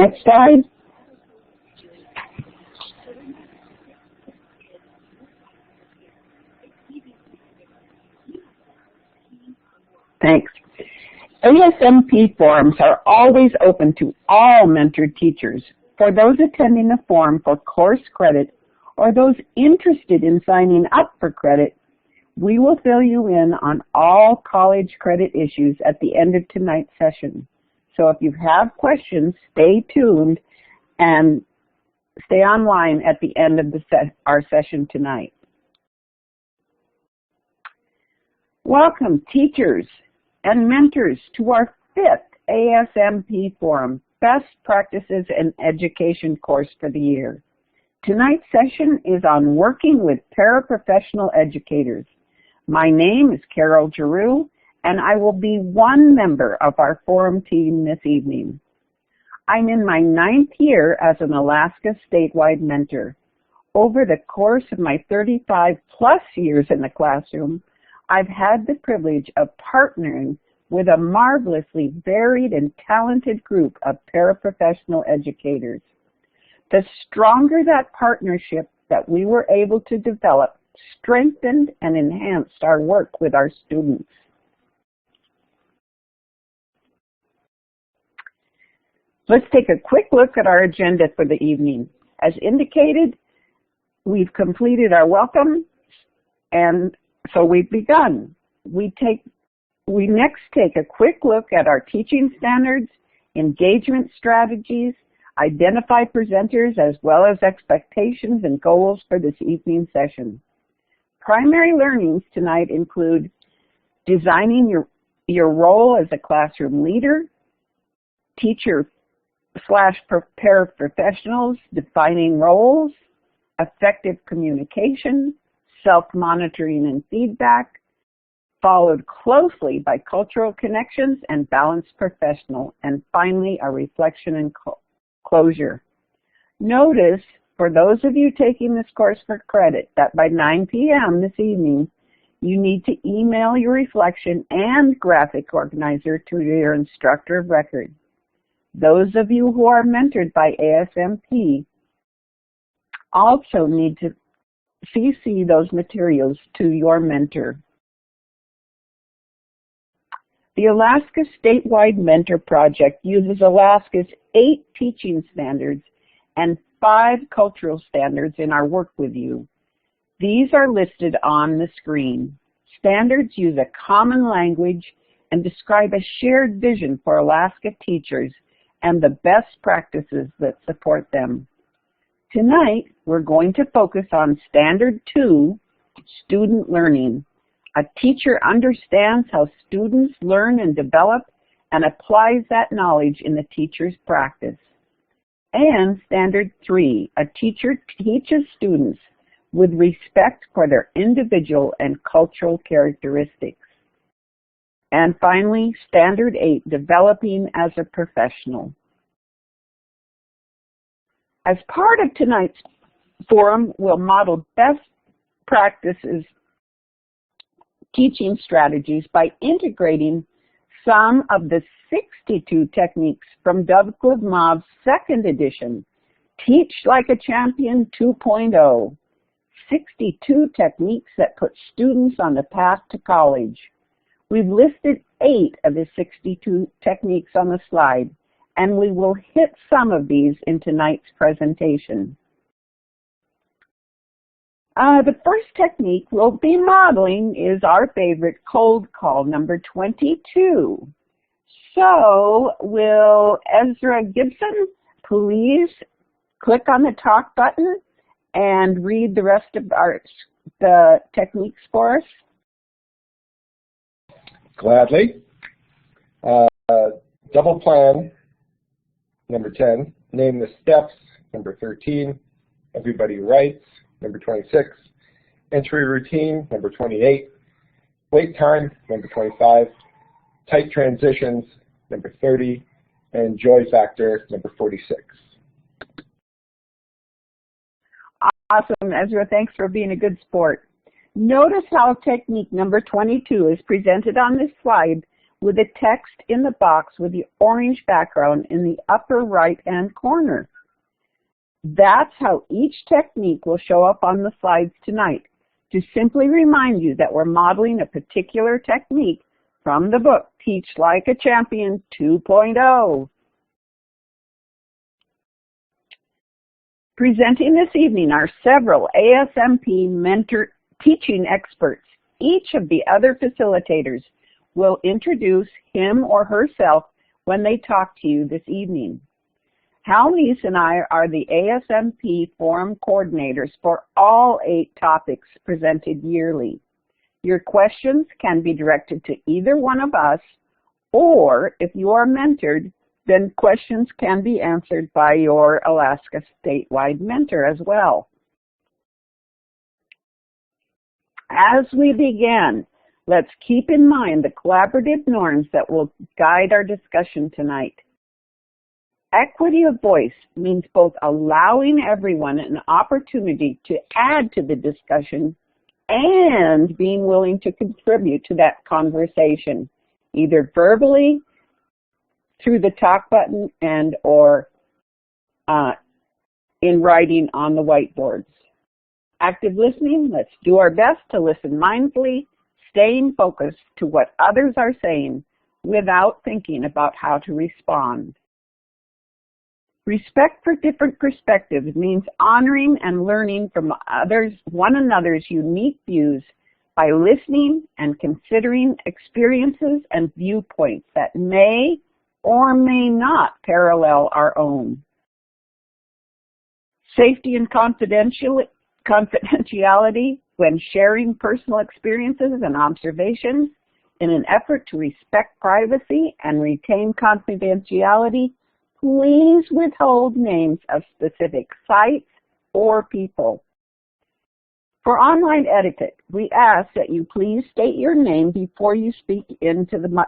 Next slide. Thanks. ASMP forums are always open to all mentored teachers. For those attending a forum for course credit or those interested in signing up for credit, we will fill you in on all college credit issues at the end of tonight's session. So if you have questions, stay tuned and stay online at the end of our session tonight. Welcome, teachers and mentors, to our 5th ASMP Forum, Best Practices in Education course for the year. Tonight's session is on working with paraprofessional educators. My name is Carol Giroux, and I will be one member of our forum team this evening. I'm in my 9th year as an Alaska statewide mentor. Over the course of my 35+ years in the classroom, I've had the privilege of partnering with a marvelously varied and talented group of paraprofessional educators. The stronger that partnership that we were able to develop strengthened and enhanced our work with our students. Let's take a quick look at our agenda for the evening. As indicated, we've completed our welcome, and so we've begun. We next take a quick look at our teaching standards, engagement strategies, identify presenters, as well as expectations and goals for this evening session. Primary learnings tonight include designing your role as a classroom leader, teacher/paraprofessionals, defining roles, effective communication, self-monitoring and feedback, followed closely by cultural connections and balanced professional, and finally a reflection and closure. Notice, for those of you taking this course for credit, that by 9 p.m. this evening, you need to email your reflection and graphic organizer to your instructor of record. Those of you who are mentored by ASMP also need to CC those materials to your mentor. The Alaska Statewide Mentor Project uses Alaska's 8 teaching standards and 5 cultural standards in our work with you. These are listed on the screen. Standards use a common language and describe a shared vision for Alaska teachers and the best practices that support them. Tonight, we're going to focus on Standard 2, Student Learning. A teacher understands how students learn and develop and applies that knowledge in the teacher's practice. And Standard 3, a teacher teaches students with respect for their individual and cultural characteristics. And finally, Standard 8, Developing as a Professional. As part of tonight's forum, we'll model best practices teaching strategies by integrating some of the 62 techniques from Dovcliv Mav's 2nd edition, Teach Like a Champion 2.0, 62 techniques that put students on the path to college. We've listed 8 of the 62 techniques on the slide, and we will hit some of these in tonight's presentation. The first technique we'll be modeling is our favorite cold call, number 22. So will Ezra Gibson please click on the talk button and read the rest of the techniques for us? Gladly. Double plan, number 10. Name the steps, number 13. Everybody writes, number 26. Entry routine, number 28. Wait time, number 25. Tight transitions, number 30. And joy factor, number 46. Awesome, Ezra. Thanks for being a good sport. Notice how technique number 22 is presented on this slide with the text in the box with the orange background in the upper right-hand corner. That's how each technique will show up on the slides tonight, to simply remind you that we're modeling a particular technique from the book, Teach Like a Champion 2.0. Presenting this evening are several ASMP mentor teaching experts. Each of the other facilitators will introduce him or herself when they talk to you this evening. Hal Neese and I are the ASMP forum coordinators for all 8 topics presented yearly. Your questions can be directed to either one of us, or if you are mentored, then questions can be answered by your Alaska statewide mentor as well. As we begin, let's keep in mind the collaborative norms that will guide our discussion tonight. Equity of voice means both allowing everyone an opportunity to add to the discussion and being willing to contribute to that conversation, either verbally, through the talk button, and or in writing on the whiteboards. Active listening, let's do our best to listen mindfully, staying focused to what others are saying without thinking about how to respond. Respect for different perspectives means honoring and learning from one another's unique views by listening and considering experiences and viewpoints that may or may not parallel our own. Safety and confidentiality when sharing personal experiences and observations in an effort to respect privacy and retain confidentiality. Please withhold names of specific sites or people. For online etiquette, we ask that you please state your name before you speak into the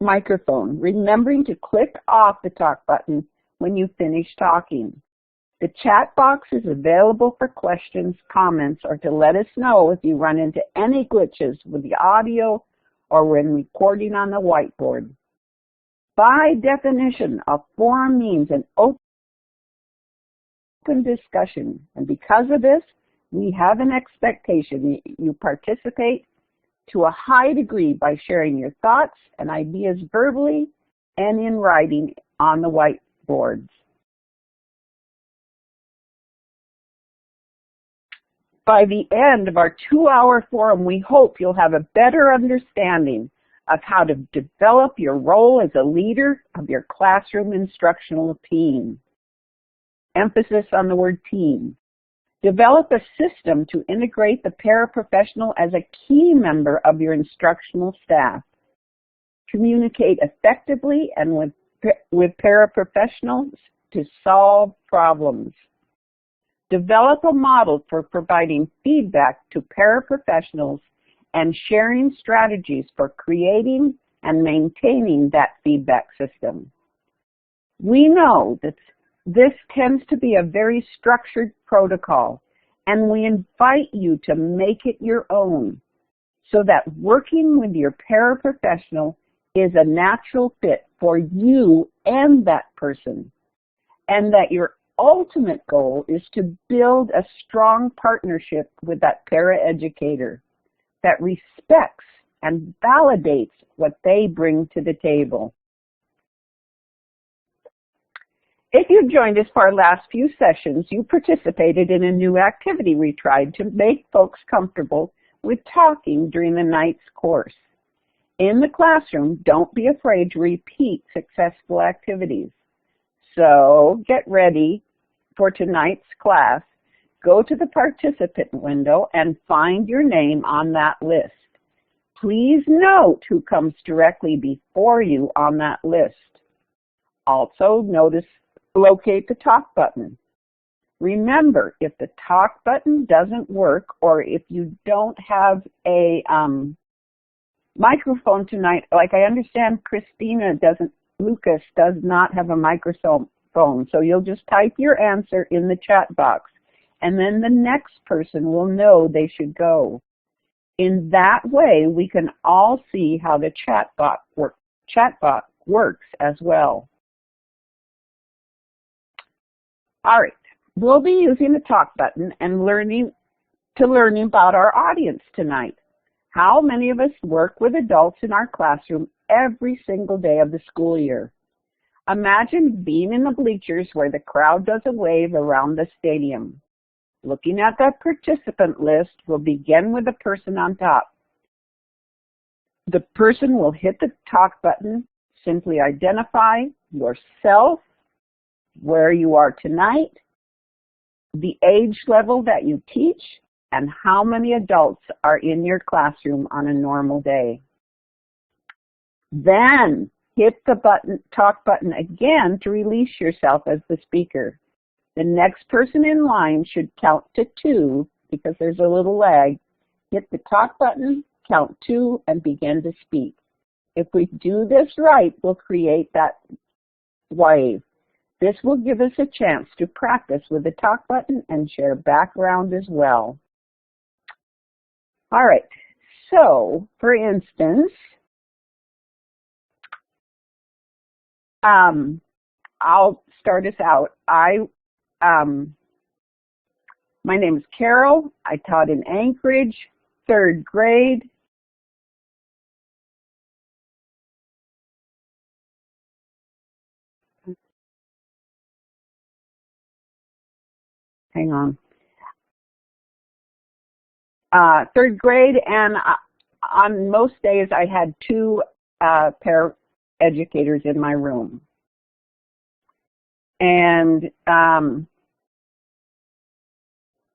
microphone, remembering to click off the talk button when you finish talking. The chat box is available for questions, comments, or to let us know if you run into any glitches with the audio or when recording on the whiteboard. By definition, a forum means an open discussion, and because of this, we have an expectation that you participate to a high degree by sharing your thoughts and ideas verbally and in writing on the whiteboards. By the end of our 2-hour forum, we hope you'll have a better understanding of how to develop your role as a leader of your classroom instructional team. Emphasis on the word team. Develop a system to integrate the paraprofessional as a key member of your instructional staff. Communicate effectively and with paraprofessionals to solve problems. Develop a model for providing feedback to paraprofessionals and sharing strategies for creating and maintaining that feedback system. We know that this tends to be a very structured protocol, and we invite you to make it your own so that working with your paraprofessional is a natural fit for you and that person, and that your ultimate goal is to build a strong partnership with that paraeducator that respects and validates what they bring to the table. If you've joined us for our last few sessions, you participated in a new activity we tried to make folks comfortable with talking during the night's course. In the classroom, don't be afraid to repeat successful activities. So get ready for tonight's class. Go to the participant window and find your name on that list. Please note who comes directly before you on that list. Also, locate the talk button. Remember, if the talk button doesn't work, or if you don't have a microphone tonight, like I understand Lucas does not have a microphone, so you'll just type your answer in the chat box, and then the next person will know they should go. In that way, we can all see how the chat box chatbot works as well. All right, we'll be using the talk button and learning about our audience tonight. How many of us work with adults in our classroom every single day of the school year? Imagine being in the bleachers where the crowd does a wave around the stadium. Looking at the participant list, we'll begin with the person on top. The person will hit the talk button, simply identify yourself, where you are tonight, the age level that you teach, and how many adults are in your classroom on a normal day. Then hit the talk button again to release yourself as the speaker. The next person in line should count to 2 because there's a little lag. Hit the talk button, count 2, and begin to speak. If we do this right, we'll create that wave. This will give us a chance to practice with the talk button and share background as well. All right, so for instance, I'll start us out. My name is Carol. I taught in Anchorage, 3rd grade. Hang on. 3rd grade, and on most days I had 2 paraeducators in my room. And all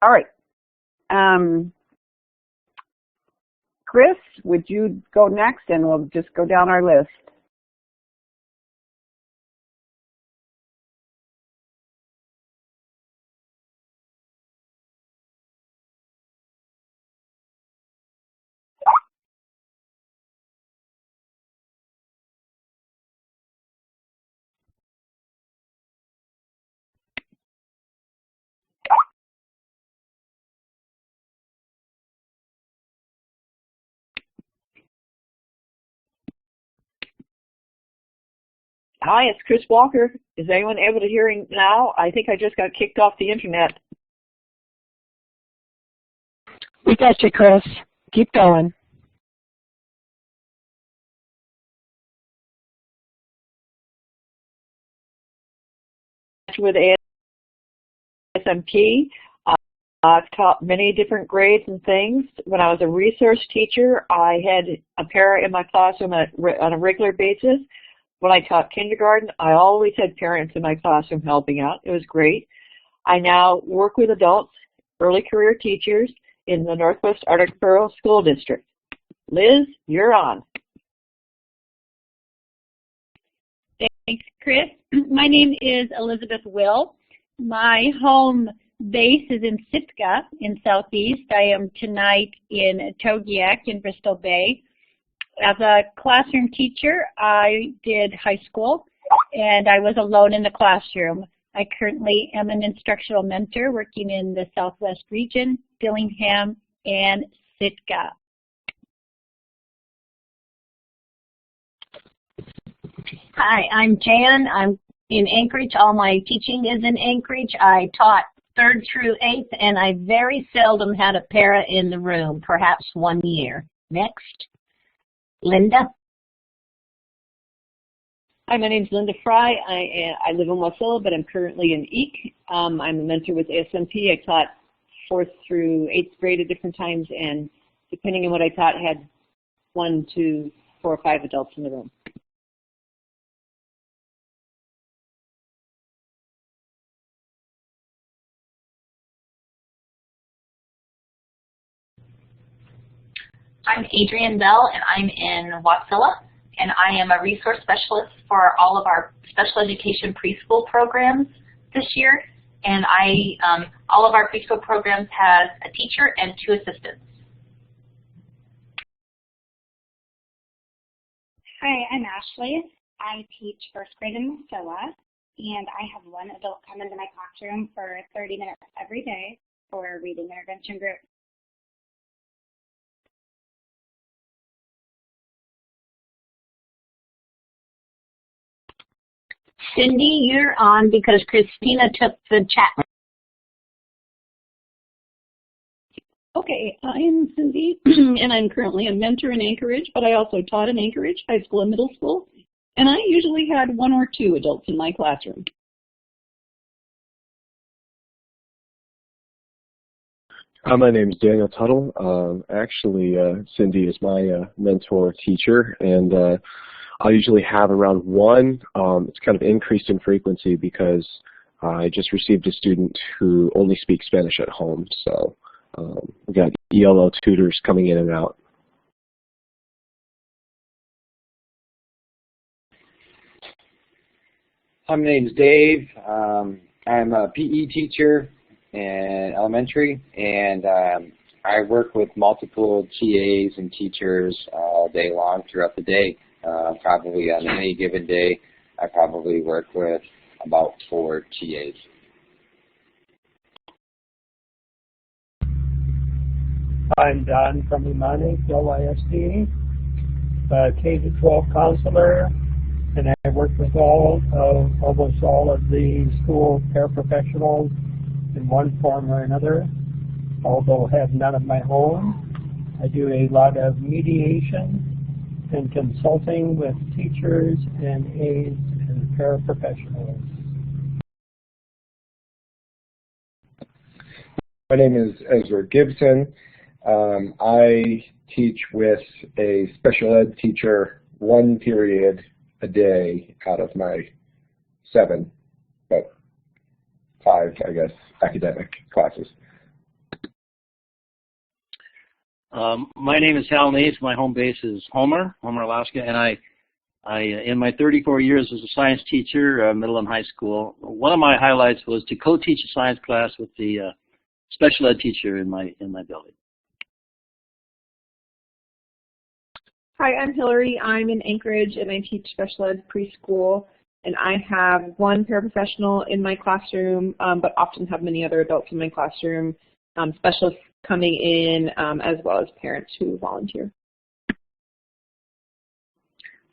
right, Chris, would you go next, and we'll just go down our list. Hi, it's Chris Walker. Is anyone able to hear me now? I think I just got kicked off the internet. We got you, Chris. Keep going. With ASMP, I've taught many different grades and things. When I was a resource teacher, I had a para in my classroom on a regular basis. When I taught kindergarten, I always had parents in my classroom helping out. It was great. I now work with adults, early career teachers in the Northwest Arctic Rural School District. Liz, you're on. Thanks, Chris. My name is Elizabeth Will. My home base is in Sitka in Southeast. I am tonight in Togiak in Bristol Bay. As a classroom teacher, I did high school, and I was alone in the classroom. I currently am an instructional mentor working in the Southwest region, Dillingham, and Sitka. Hi, I'm Jan. I'm in Anchorage. All my teaching is in Anchorage. I taught 3rd through 8th, and I very seldom had a para in the room, perhaps 1 year. Next. Linda. Hi, my name is Linda Fry. I live in Wasilla, but I'm currently in Eek. I'm a mentor with ASMP. I taught 4th through 8th grade at different times, and depending on what I taught, I had 1, 2, 4, or 5 adults in the room. I'm Adrienne Bell, and I'm in Wasilla, and I am a resource specialist for all of our special education preschool programs this year. And all of our preschool programs have a teacher and 2 assistants. Hi, I'm Ashley. I teach 1st grade in Wasilla, and I have 1 adult come into my classroom for 30 minutes every day for a reading intervention group. Cindy, you're on because Christina took the chat. Okay, I am Cindy, and I'm currently a mentor in Anchorage, but I also taught in Anchorage, high school and middle school, and I usually had 1 or 2 adults in my classroom. My name is Daniel Tuttle. Actually, Cindy is my mentor teacher, and I usually have around 1. It's kind of increased in frequency because I just received a student who only speaks Spanish at home, so we've got ELL tutors coming in and out. My name's Dave. I'm a PE teacher in elementary, and I work with multiple TAs and teachers all day long throughout the day. Probably on any given day, I probably work with about 4 TAs. I'm Don from Imani, ISD, K-12 counselor, and I work with almost all of the school paraprofessionals in one form or another, although I have none of my own. I do a lot of mediation and consulting with teachers and aides and paraprofessionals. My name is Ezra Gibson. I teach with a special ed teacher 1 period a day out of my 7, but 5, I guess, academic classes. My name is Hal Nace. My home base is Homer, Alaska, and I in my 34 years as a science teacher, middle and high school, one of my highlights was to co-teach a science class with the special ed teacher in my building. Hi, I'm Hillary. I'm in Anchorage, and I teach special ed preschool. And I have 1 paraprofessional in my classroom, but often have many other adults in my classroom, specialists coming in, as well as parents who volunteer.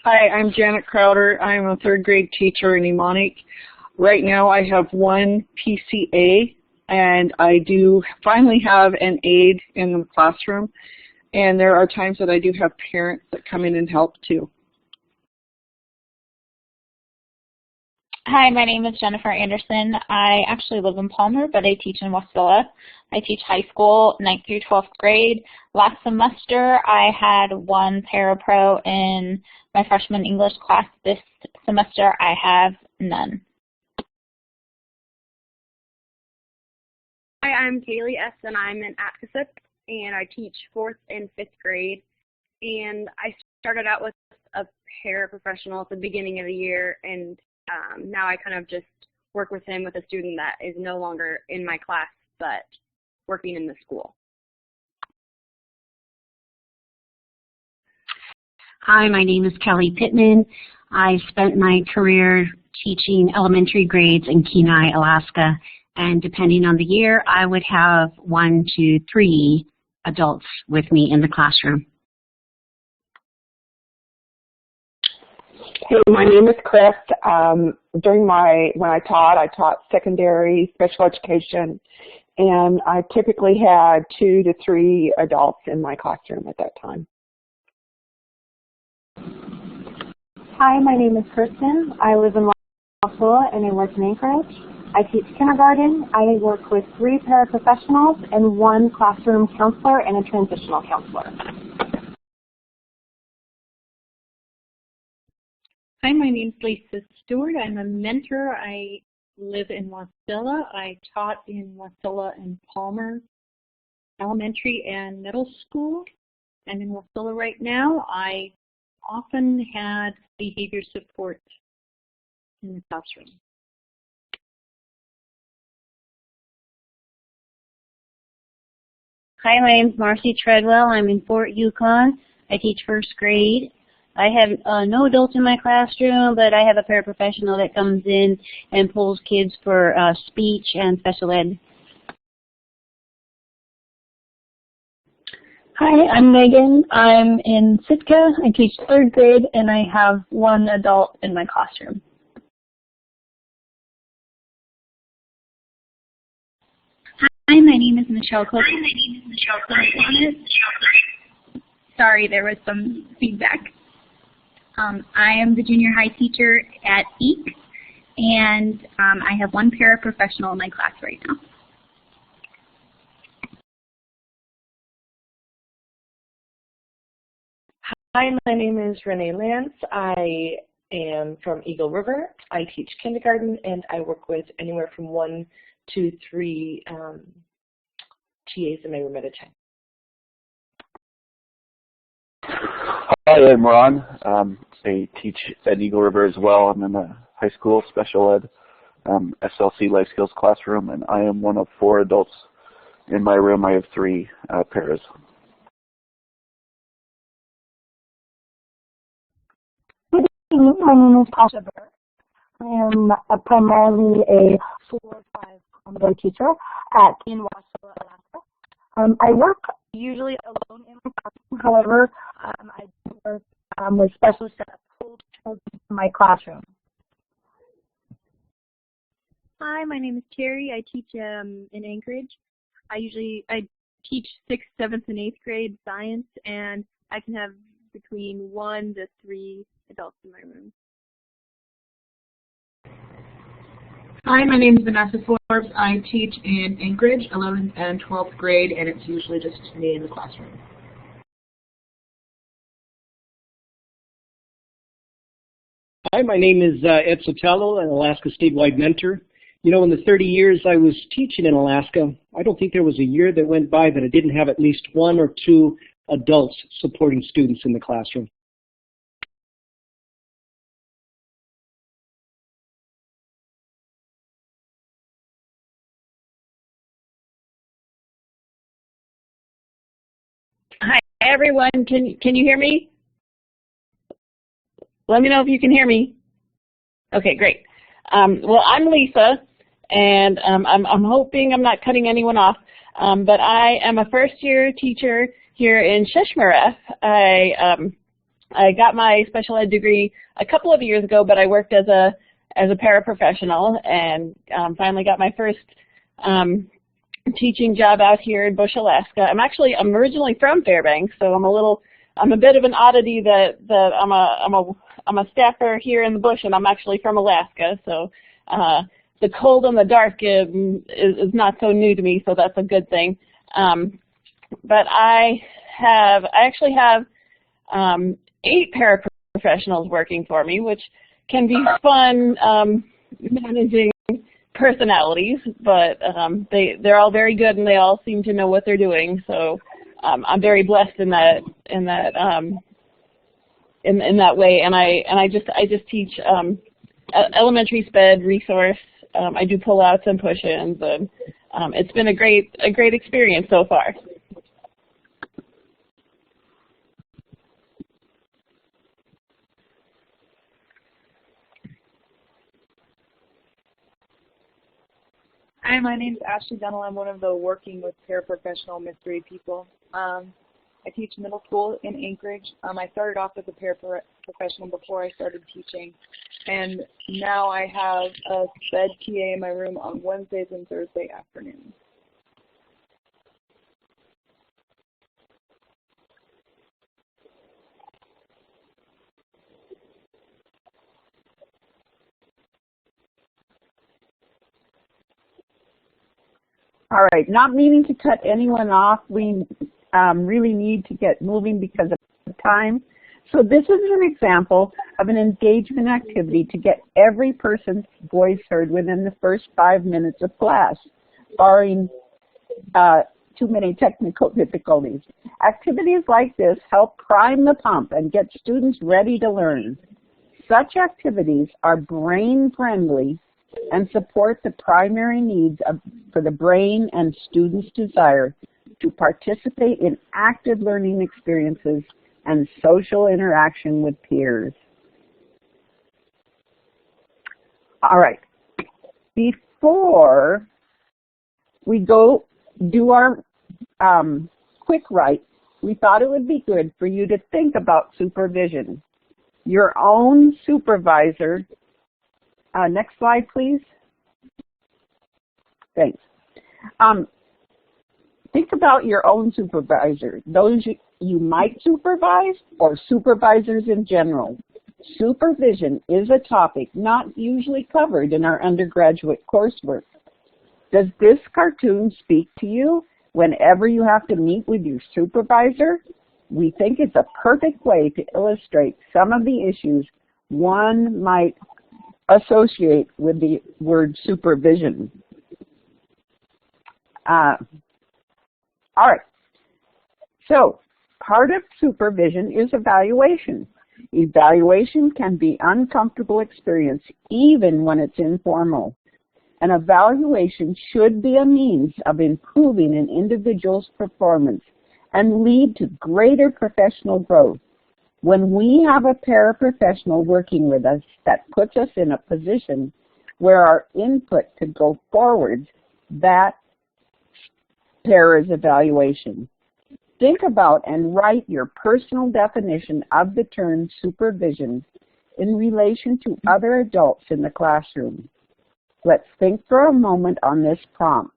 Hi, I'm Janet Crowder. I'm a 3rd grade teacher in Imani. Right now I have 1 PCA, and I do finally have an aide in the classroom. And there are times that I do have parents that come in and help too. Hi, my name is Jennifer Anderson. I actually live in Palmer, but I teach in Wasilla. I teach high school, 9th through 12th grade. Last semester, I had 1 parapro in my freshman English class. This semester, I have none. Hi, I'm Kaylee S., and I'm in Atkasip, and I teach 4th and 5th grade. And I started out with a paraprofessional at the beginning of the year, and now I kind of just work with him with a student that is no longer in my class, but working in the school. Hi, my name is Kelly Pittman. I spent my career teaching elementary grades in Kenai, Alaska, and depending on the year, I would have 1 to 3 adults with me in the classroom. Hey, my name is Chris. When I taught secondary special education, and I typically had 2 to 3 adults in my classroom at that time. Hi, my name is Kristen. I live in Wasilla and I work in Anchorage. I teach kindergarten. I work with 3 paraprofessionals and 1 classroom counselor and a transitional counselor. Hi, my name is Lisa Stewart. I'm a mentor. I live in Wasilla. I taught in Wasilla and Palmer elementary and middle school. I'm in Wasilla right now. I often had behavior support in the classroom. Hi, my name is Marcy Treadwell. I'm in Fort Yukon. I teach 1st grade. I have no adults in my classroom, but I have a paraprofessional that comes in and pulls kids for speech and special ed. Hi, I'm Megan. I'm in Sitka. I teach 3rd grade, and I have 1 adult in my classroom. Hi, my name is Michelle Copeland. Sorry, there was some feedback. I am the junior high teacher at EEC, and I have one paraprofessional in my class right now. Hi, my name is Renee Lance. I am from Eagle River. I teach kindergarten, and I work with anywhere from 1 to 3 TAs in my room at a time. Hi, I'm Ron. I teach at Eagle River as well. I'm in the high school special ed SLC life skills classroom, and I am one of 4 adults in my room. I have 3 paras. My name is Tasha Burke. I am primarily a 4-5 combo teacher in Wasilla, Alaska. I work usually alone in my classroom. However, I do work with specialists that pull children in my classroom. Hi, my name is Terry. I teach in Anchorage. I teach 6th, 7th, and 8th grade science, and I can have between 1 to 3 adults in my room. Hi, my name is Vanessa Forbes. I teach in Anchorage, 11th and 12th grade, and it's usually just me in the classroom. Hi, my name is Ed Sotelo, an Alaska statewide mentor. You know, in the 30 years I was teaching in Alaska, I don't think there was a year that went by that I didn't have at least 1 or 2 adults supporting students in the classroom. Hi, everyone. Can you hear me? Let me know if you can hear me. Okay, great. Well, I'm Lisa, and I'm hoping I'm not cutting anyone off, but I am a first-year teacher here in Shishmaref. I got my special ed degree a couple of years ago, but I worked as a paraprofessional, and finally got my first teaching job out here in Bush, Alaska. I'm originally from Fairbanks, so I'm a bit of an oddity that I'm a staffer here in the bush, and I'm actually from Alaska. So the cold and the dark is not so new to me, so that's a good thing. But I actually have 8 paraprofessionals working for me, which can be fun managing personalities, but they're all very good, and they all seem to know what they're doing. So I'm very blessed in that way. And I just teach elementary sped resource. I do pull-outs and push-ins, and it's been a great experience so far. Hi, my name's Ashley Dunnell. I'm one of the working with paraprofessional mystery people. I teach middle school in Anchorage. I started off as a paraprofessional before I started teaching, and now I have a sped TA in my room on Wednesdays and Thursday afternoons. All right, not meaning to cut anyone off. We really need to get moving because of time. So this is an example of an engagement activity to get every person's voice heard within the first 5 minutes of class, barring too many technical difficulties. Activities like this help prime the pump and get students ready to learn. Such activities are brain-friendly and support the primary needs for the brain and students' desire to participate in active learning experiences and social interaction with peers. All right, before we go do our quick write, we thought it would be good for you to think about supervision. Your own supervisor. Next slide, please. Thanks. Think about your own supervisor, those you might supervise, or supervisors in general. Supervision is a topic not usually covered in our undergraduate coursework. Does this cartoon speak to you whenever you have to meet with your supervisor? We think it's a perfect way to illustrate some of the issues one might associate with the word supervision. All right, so part of supervision is evaluation. Evaluation can be an uncomfortable experience even when it's informal. An evaluation should be a means of improving an individual's performance and lead to greater professional growth. When we have a paraprofessional working with us, that puts us in a position where our input could go forward, that para is evaluation. Think about and write your personal definition of the term supervision in relation to other adults in the classroom. Let's think for a moment on this prompt.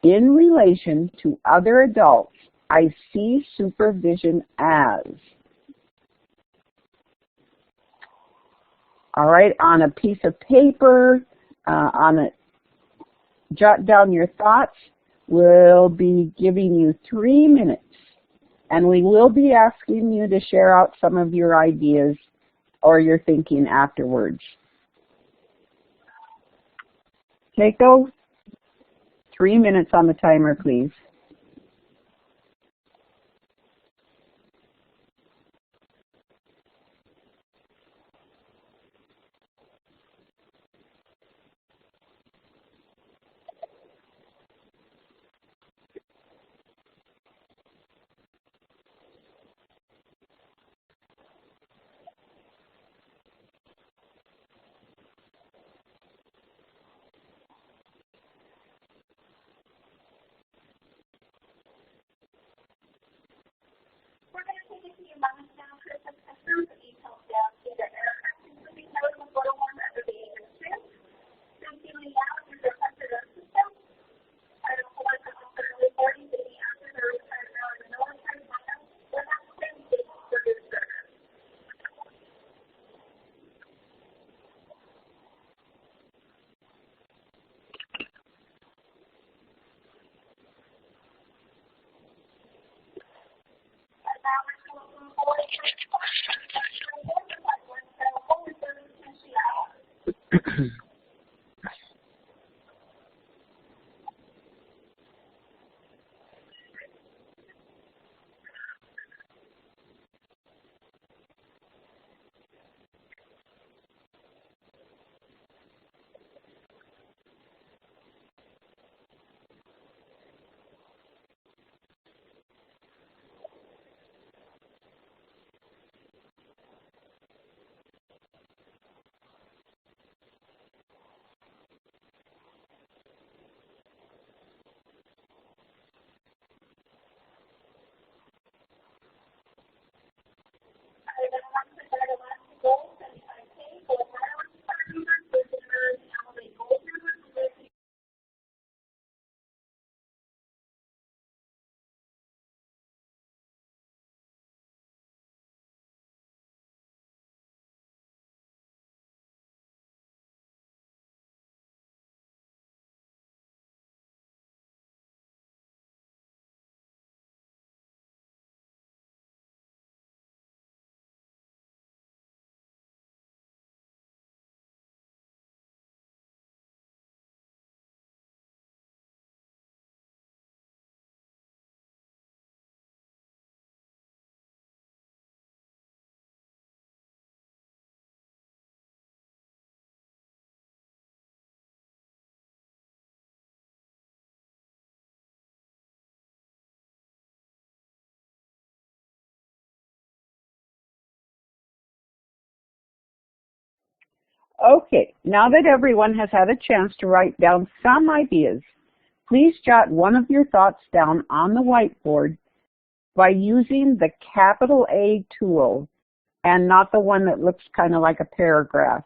In relation to other adults, I see supervision as. All right, on a piece of paper, jot down your thoughts. We'll be giving you 3 minutes, and we will be asking you to share out some of your ideas or your thinking afterwards. Keiko, 3 minutes on the timer, please. Okay, now that everyone has had a chance to write down some ideas, please jot one of your thoughts down on the whiteboard by using the capital A tool and not the one that looks kind of like a paragraph.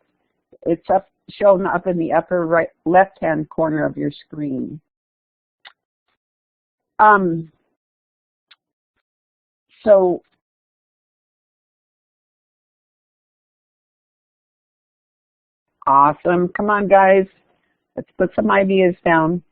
It's shown up in the upper right left-hand corner of your screen. So awesome. Come on, guys. Let's put some ideas down.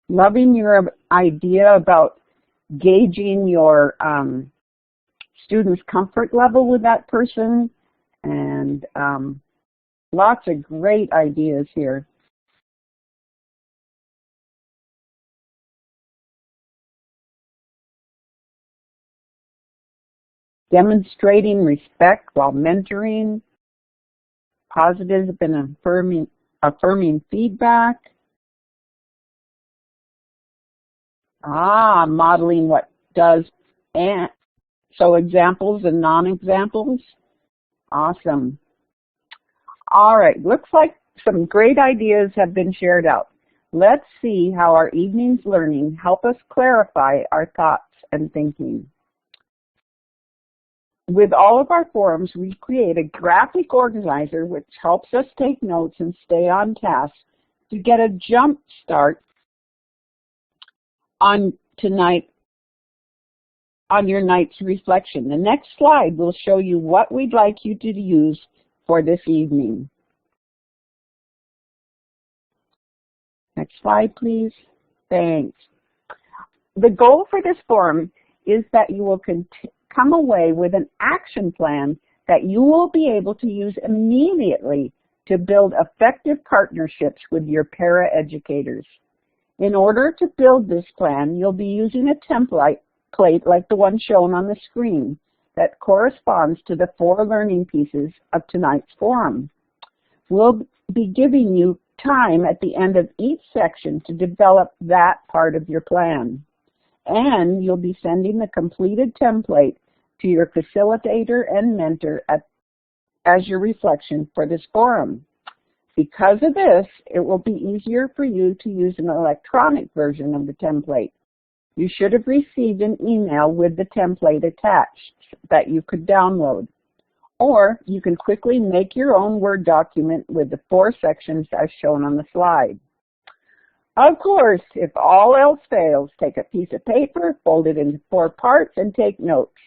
Loving your idea about gauging your students' comfort level with that person, and lots of great ideas here. Demonstrating respect while mentoring, positive and affirming feedback. Modeling what does and so examples and non-examples. Awesome. All right, looks like some great ideas have been shared out. Let's see how our evening's learning help us clarify our thoughts and thinking. With all of our forums, we create a graphic organizer which helps us take notes and stay on task to get a jump start on your night's reflection. The next slide will show you what we'd like you to use for this evening. Next slide, please. Thanks. The goal for this forum is that you will come away with an action plan that you will be able to use immediately to build effective partnerships with your para-educators. In order to build this plan, you'll be using a template like the one shown on the screen that corresponds to the 4 learning pieces of tonight's forum. We'll be giving you time at the end of each section to develop that part of your plan. And you'll be sending the completed template to your facilitator and mentor as your reflection for this forum. Because of this, it will be easier for you to use an electronic version of the template. You should have received an email with the template attached that you could download. Or you can quickly make your own Word document with the 4 sections as shown on the slide. Of course, if all else fails, take a piece of paper, fold it into 4 parts, and take notes.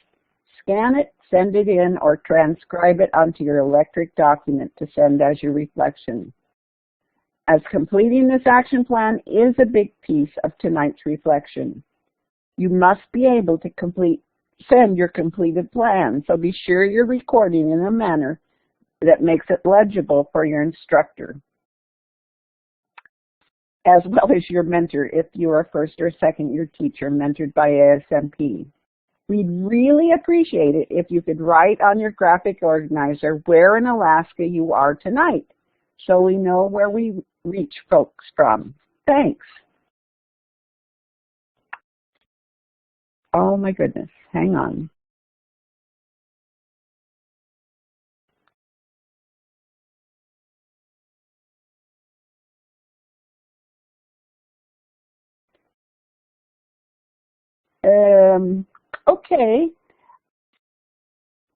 Scan it, send it in, or transcribe it onto your electric document to send as your reflection. As completing this action plan is a big piece of tonight's reflection. You must be able to send your completed plan, so be sure you're recording in a manner that makes it legible for your instructor, as well as your mentor if you are a first or second year teacher mentored by ASMP. We'd really appreciate it if you could write on your graphic organizer where in Alaska you are tonight, so we know where we reach folks from. Thanks. Oh my goodness, hang on. Okay.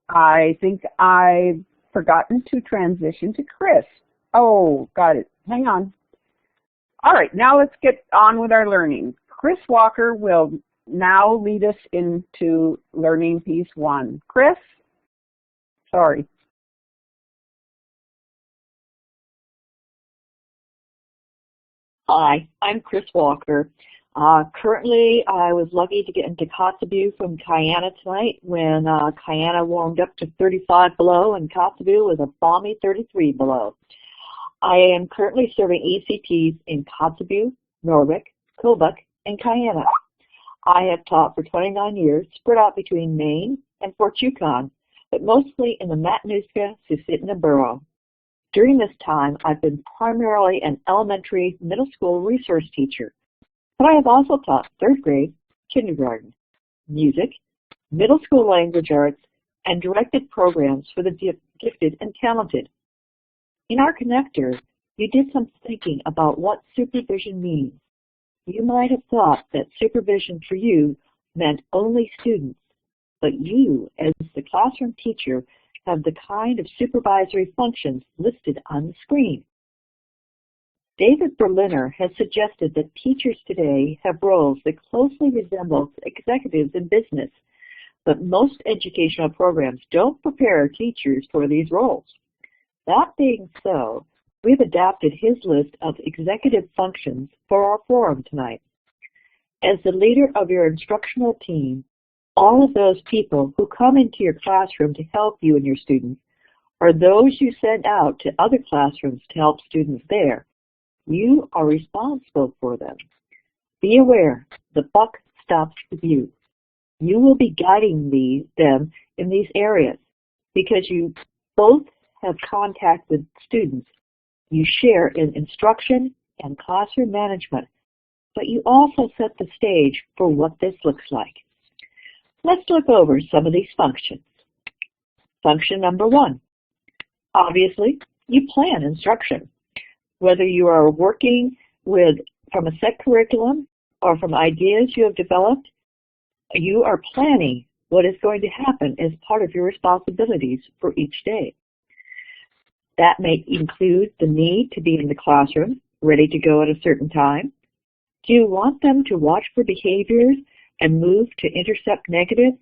I think I've forgotten to transition to Chris. Oh, got it. Hang on. All right, now let's get on with our learning. Chris Walker will now lead us into learning piece 1. Chris? Sorry. Hi, I'm Chris Walker. Currently, I was lucky to get into Kotzebue from Kayana tonight when Kayana warmed up to 35 below and Kotzebue was a balmy 33 below. I am currently serving ECTs in Kotzebue, Norwich, Kobuk, and Kayana. I have taught for 29 years, spread out between Maine and Fort Yukon, but mostly in the Matanuska-Susitna borough. During this time, I've been primarily an elementary middle school resource teacher, but I have also taught 3rd grade, kindergarten, music, middle school language arts, and directed programs for the gifted and talented. In our connector, you did some thinking about what supervision means. You might have thought that supervision for you meant only students, but you, as the classroom teacher, have the kind of supervisory functions listed on the screen. David Berliner has suggested that teachers today have roles that closely resemble executives in business, but most educational programs don't prepare teachers for these roles. That being so, we've adapted his list of executive functions for our forum tonight. As the leader of your instructional team, all of those people who come into your classroom to help you and your students, or those you send out to other classrooms to help students there, you are responsible for them. Be aware, the buck stops with you. You will be guiding them in these areas because you both have contact with students. You share in instruction and classroom management, but you also set the stage for what this looks like. Let's look over some of these functions. Function number 1. Obviously, you plan instruction. Whether you are working from a set curriculum or from ideas you have developed, you are planning what is going to happen as part of your responsibilities for each day. That may include the need to be in the classroom, ready to go at a certain time. Do you want them to watch for behaviors and move to intercept negative,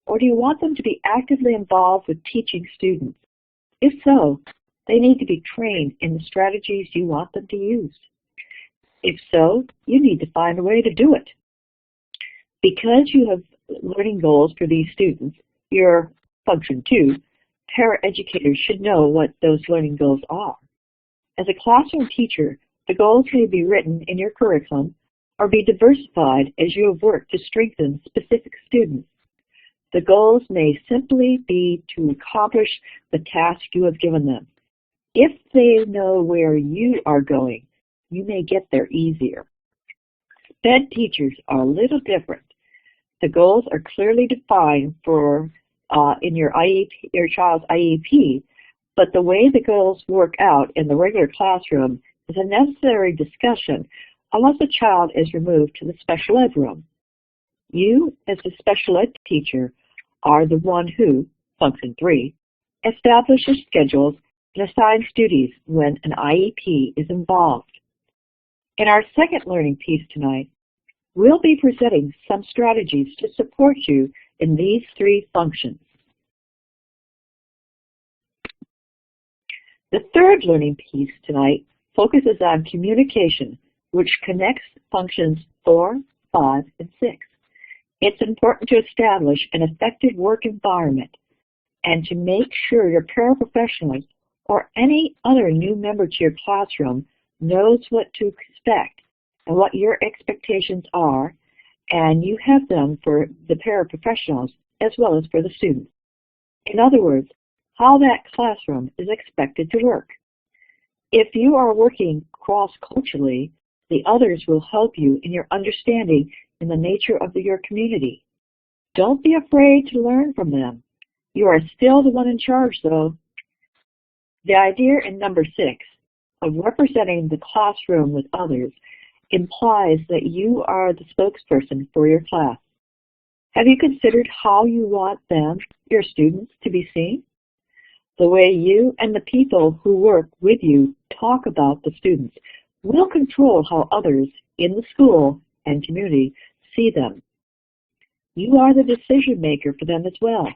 or do you want them to be actively involved with teaching students? If so, they need to be trained in the strategies you want them to use. If so, you need to find a way to do it. Because you have learning goals for these students, your function 2, paraeducators should know what those learning goals are. As a classroom teacher, the goals may be written in your curriculum or be diversified as you have worked to strengthen specific students. The goals may simply be to accomplish the task you have given them. If they know where you are going, you may get there easier. SPED teachers are a little different. The goals are clearly defined in your child's IEP, but the way the goals work out in the regular classroom is a necessary discussion unless a child is removed to the special ed room. You, as the special ed teacher, are the one who, function 3, establishes schedules and assigns duties when an IEP is involved. In our second learning piece tonight, we'll be presenting some strategies to support you in these 3 functions. The third learning piece tonight focuses on communication, which connects functions 4, 5, and 6. It's important to establish an effective work environment and to make sure your paraprofessionals or any other new member to your classroom knows what to expect and what your expectations are, and you have them for the paraprofessionals as well as for the students. In other words, how that classroom is expected to work. If you are working cross-culturally, the others will help you in your understanding in the nature of your community. Don't be afraid to learn from them. You are still the one in charge, though. The idea in number 6 of representing the classroom with others implies that you are the spokesperson for your class. Have you considered how you want them, your students, to be seen? The way you and the people who work with you talk about the students will control how others in the school and community see them. You are the decision maker for them as well.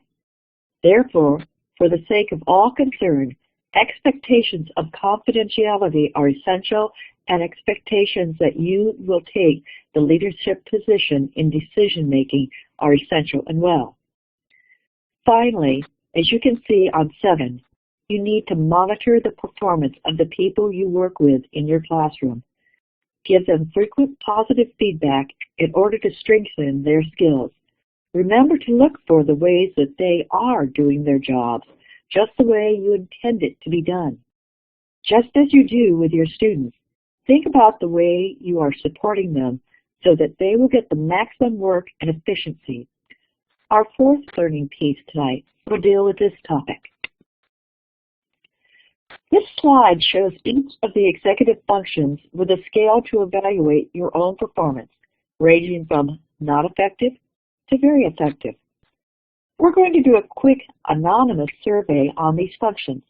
Therefore, for the sake of all concerned, expectations of confidentiality are essential, and expectations that you will take the leadership position in decision making are essential and well. Finally, as you can see on 7, you need to monitor the performance of the people you work with in your classroom. Give them frequent positive feedback in order to strengthen their skills. Remember to look for the ways that they are doing their jobs, just the way you intend it to be done. Just as you do with your students, think about the way you are supporting them so that they will get the maximum work and efficiency. Our fourth learning piece tonight will deal with this topic. This slide shows each of the executive functions with a scale to evaluate your own performance, ranging from not effective to very effective. We're going to do a quick anonymous survey on these functions.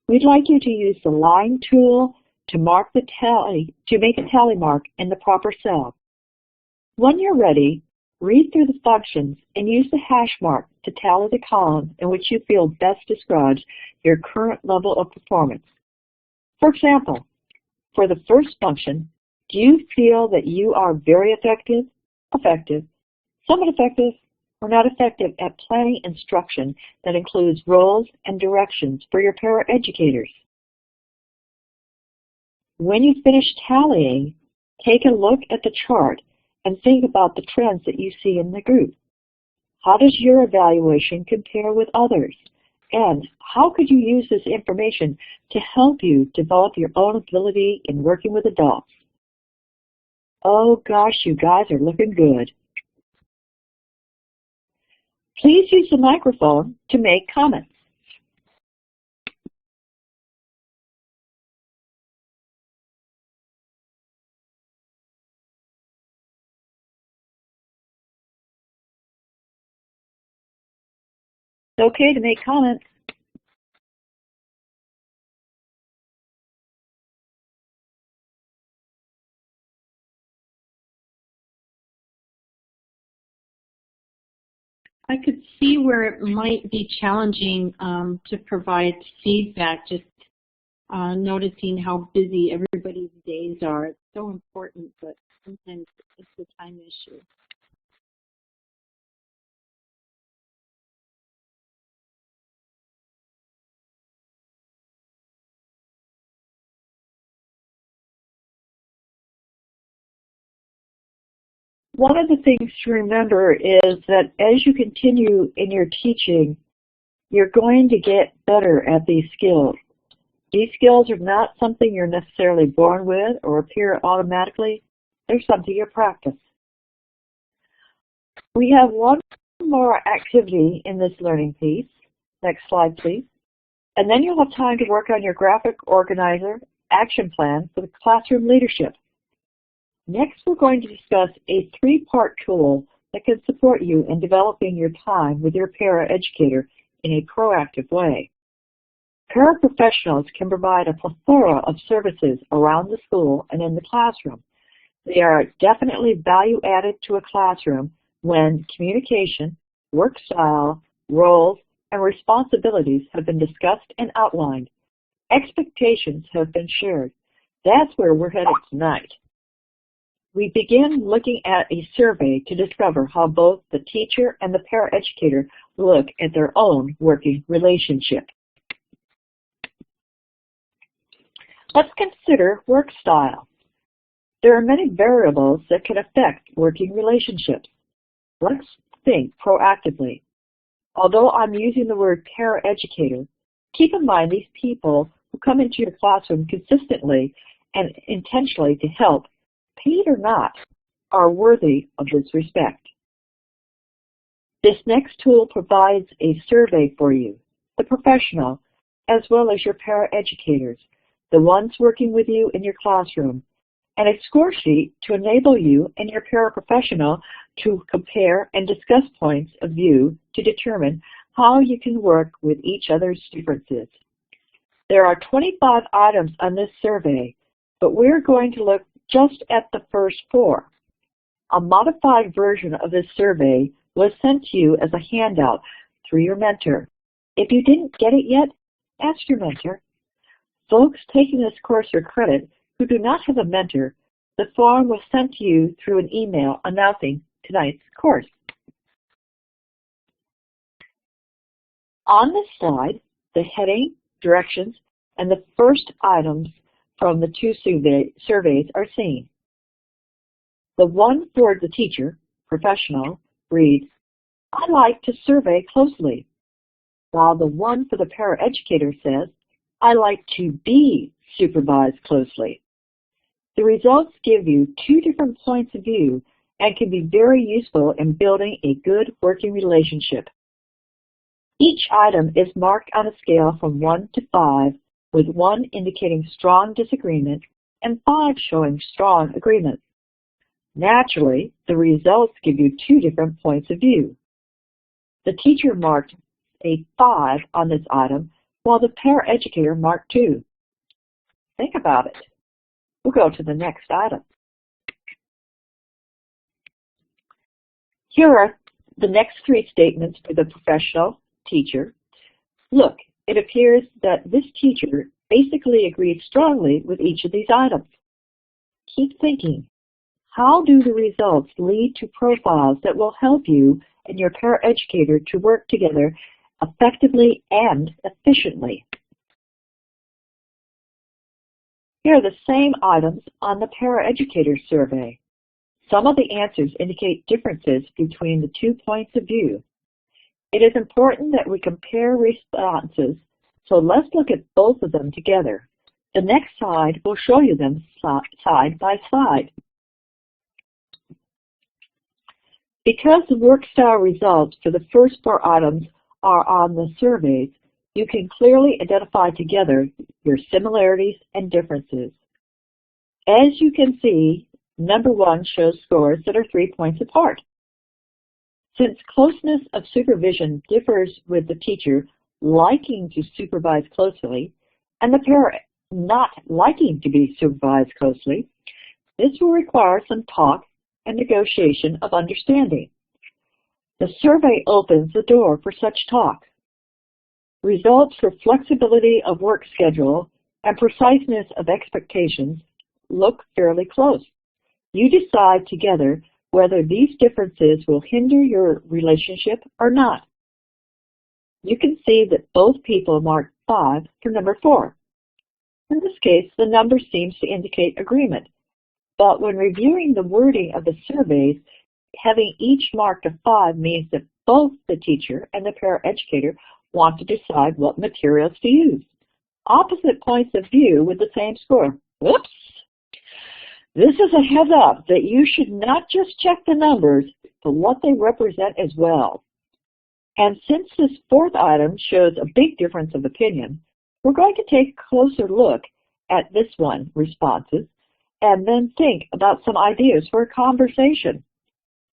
We'd like you to use the line tool to mark the tally, to make a tally mark in the proper cell. When you're ready, read through the functions and use the hash mark to tally the column in which you feel best describes your current level of performance. For example, for the first function, do you feel that you are very effective, effective, somewhat effective, or not effective at planning instruction that includes roles and directions for your paraeducators? When you finish tallying, take a look at the chart and think about the trends that you see in the group. How does your evaluation compare with others? And how could you use this information to help you develop your own ability in working with adults? Oh gosh, you guys are looking good. Please use the microphone to make comments. It's okay to make comments. I could see where it might be challenging to provide feedback, just noticing how busy everybody's days are. It's so important, but sometimes it's a time issue. One of the things to remember is that as you continue in your teaching, you're going to get better at these skills. These skills are not something you're necessarily born with or appear automatically. They're something you practice. We have one more activity in this learning piece. Next slide, please. And then you'll have time to work on your graphic organizer action plan for the classroom leadership. Next, we're going to discuss a three-part tool that can support you in developing your time with your paraeducator in a proactive way. Paraprofessionals can provide a plethora of services around the school and in the classroom. They are definitely value added to a classroom when communication, work style, roles, and responsibilities have been discussed and outlined. Expectations have been shared. That's where we're headed tonight. We begin looking at a survey to discover how both the teacher and the paraeducator look at their own working relationship. Let's consider work style. There are many variables that can affect working relationships. Let's think proactively. Although I'm using the word paraeducator, keep in mind these people who come into your classroom consistently and intentionally to help, paid or not, are worthy of this respect. This next tool provides a survey for you, the professional, as well as your paraeducators, the ones working with you in your classroom, and a score sheet to enable you and your paraprofessional to compare and discuss points of view to determine how you can work with each other's differences. There are 25 items on this survey, but we're going to look just at the first 4. A modified version of this survey was sent to you as a handout through your mentor. If you didn't get it yet, ask your mentor. Folks taking this course or credit who do not have a mentor, the form was sent to you through an email announcing tonight's course. On this slide, the heading, directions, and the first items from the 2 surveys are seen. The one for the teacher, professional, reads, I like to survey closely, while the one for the paraeducator says, I like to be supervised closely. The results give you 2 different points of view and can be very useful in building a good working relationship. Each item is marked on a scale from 1 to 5, with 1 indicating strong disagreement and 5 showing strong agreement. Naturally, the results give you 2 different points of view. The teacher marked a 5 on this item, while the paraeducator marked 2. Think about it. We'll go to the next item. Here are the next 3 statements for the professional teacher. Look, it appears that this teacher basically agreed strongly with each of these items. Keep thinking. How do the results lead to profiles that will help you and your paraeducator to work together effectively and efficiently? Here are the same items on the paraeducator survey. Some of the answers indicate differences between the 2 points of view. It is important that we compare responses, so let's look at both of them together. The next slide will show you them side by side. Because the work style results for the first 4 items are on the surveys, you can clearly identify together your similarities and differences. As you can see, number 1 shows scores that are 3 points apart. Since closeness of supervision differs with the teacher liking to supervise closely and the parent not liking to be supervised closely, this will require some talk and negotiation of understanding. The survey opens the door for such talk. Results for flexibility of work schedule and preciseness of expectations look fairly close. You decide together whether these differences will hinder your relationship or not. You can see that both people marked 5 for number 4. In this case, the number seems to indicate agreement. But when reviewing the wording of the surveys, having each marked a 5 means that both the teacher and the paraeducator want to decide what materials to use. Opposite points of view with the same score. Whoops! This is a heads up that you should not just check the numbers, but what they represent as well. And since this 4th item shows a big difference of opinion, we're going to take a closer look at this one, responses, and then think about some ideas for a conversation.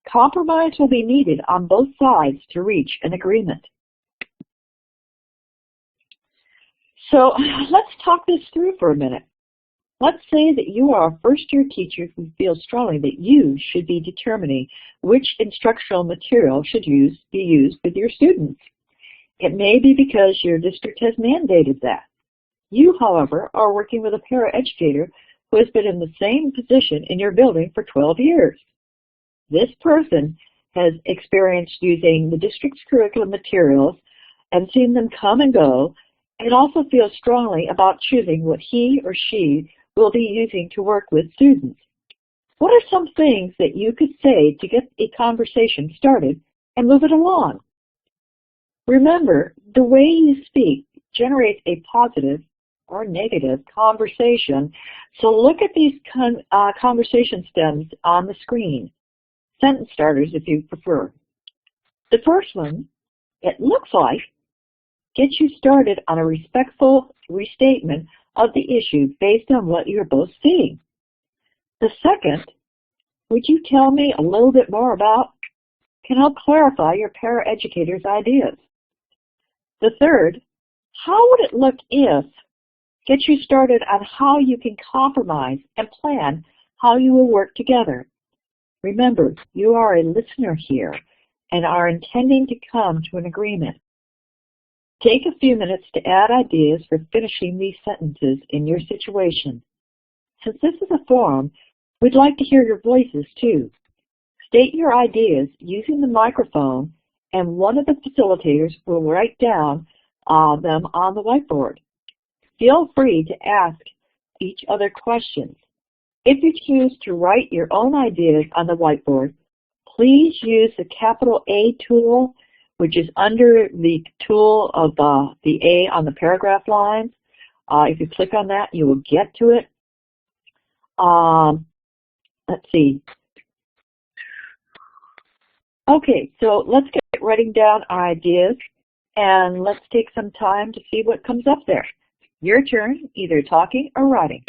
Compromise will be needed on both sides to reach an agreement. So let's talk this through for a minute. Let's say that you are a first-year teacher who feels strongly that you should be determining which instructional material should be used with your students. It may be because your district has mandated that. You, however, are working with a paraeducator who has been in the same position in your building for 12 years. This person has experienced using the district's curriculum materials and seen them come and go, and also feels strongly about choosing what he or she will be using to work with students. What are some things that you could say to get a conversation started and move it along? Remember, the way you speak generates a positive or negative conversation, so look at these conversation stems on the screen. Sentence starters if you prefer. The first one, it looks like, gets you started on a respectful restatement of the issue based on what you're both seeing. The second, would you tell me a little bit more about, can help clarify your paraeducator's ideas. The third, how would it look if, gets you started on how you can compromise and plan how you will work together. Remember, you are a listener here and are intending to come to an agreement. Take a few minutes to add ideas for finishing these sentences in your situation. Since this is a forum, we'd like to hear your voices too. State your ideas using the microphone, and one of the facilitators will write down them on the whiteboard. Feel free to ask each other questions. If you choose to write your own ideas on the whiteboard, please use the capital A tool, which is under the tool of the A on the paragraph lines. If you click on that, you will get to it. Let's see. Okay, so let's get writing down our ideas and let's take some time to see what comes up there. Your turn, either talking or writing.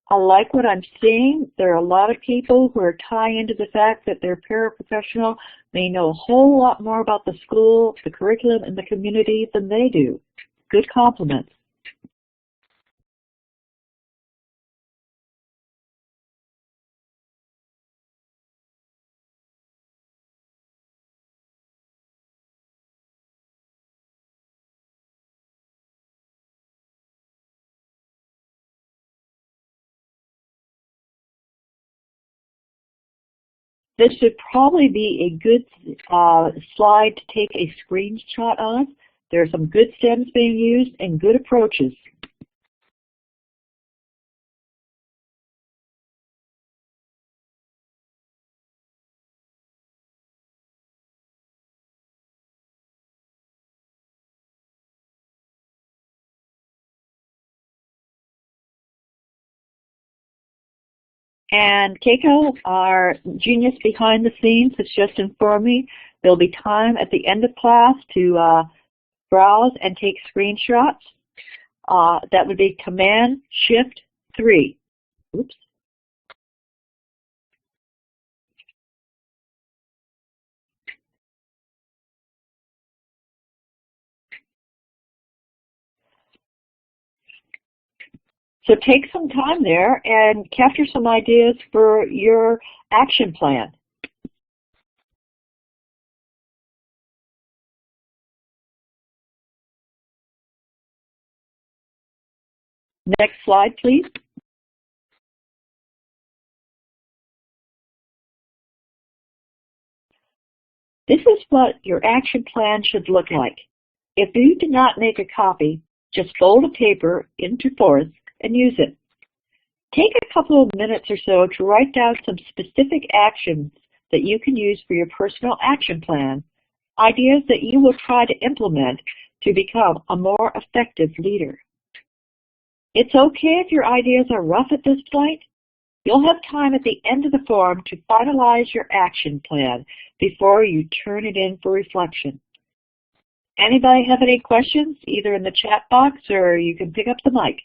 I like what I'm seeing. There are a lot of people who are tying into the fact that they're paraprofessional. They know a whole lot more about the school, the curriculum, and the community than they do. Good compliments. This should probably be a good slide to take a screenshot of. There are some good stems being used and good approaches. And Keiko, our genius behind the scenes, has just informed me there'll be time at the end of class to browse and take screenshots. That would be Command-Shift-3. Oops. So take some time there and capture some ideas for your action plan. Next slide, please. This is what your action plan should look like. If you did not make a copy, just fold a paper into fourths and use it. Take a couple of minutes or so to write down some specific actions that you can use for your personal action plan, ideas that you will try to implement to become a more effective leader. It's okay if your ideas are rough at this point. You'll have time at the end of the form to finalize your action plan before you turn it in for reflection. Anybody have any questions, either in the chat box or you can pick up the mic?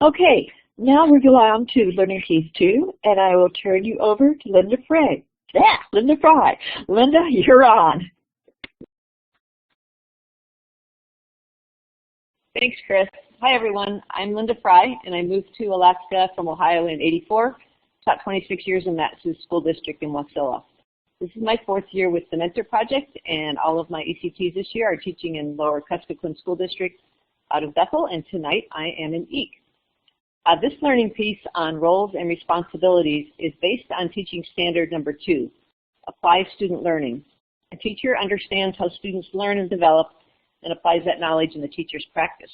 Okay, now we'll go on to Learning Piece 2, and I will turn you over to Linda Fry. Yeah, Linda Fry. Linda, you're on. Thanks, Chris. Hi, everyone. I'm Linda Fry, and I moved to Alaska from Ohio in '84. Taught 26 years in that school district in Wasilla. This is my 4th year with the Mentor Project, and all of my ECTs this year are teaching in Lower Kuskokwim School District out of Bethel, and tonight I am in Eek. This learning piece on roles and responsibilities is based on teaching standard number 2, apply student learning. A teacher understands how students learn and develop and applies that knowledge in the teacher's practice.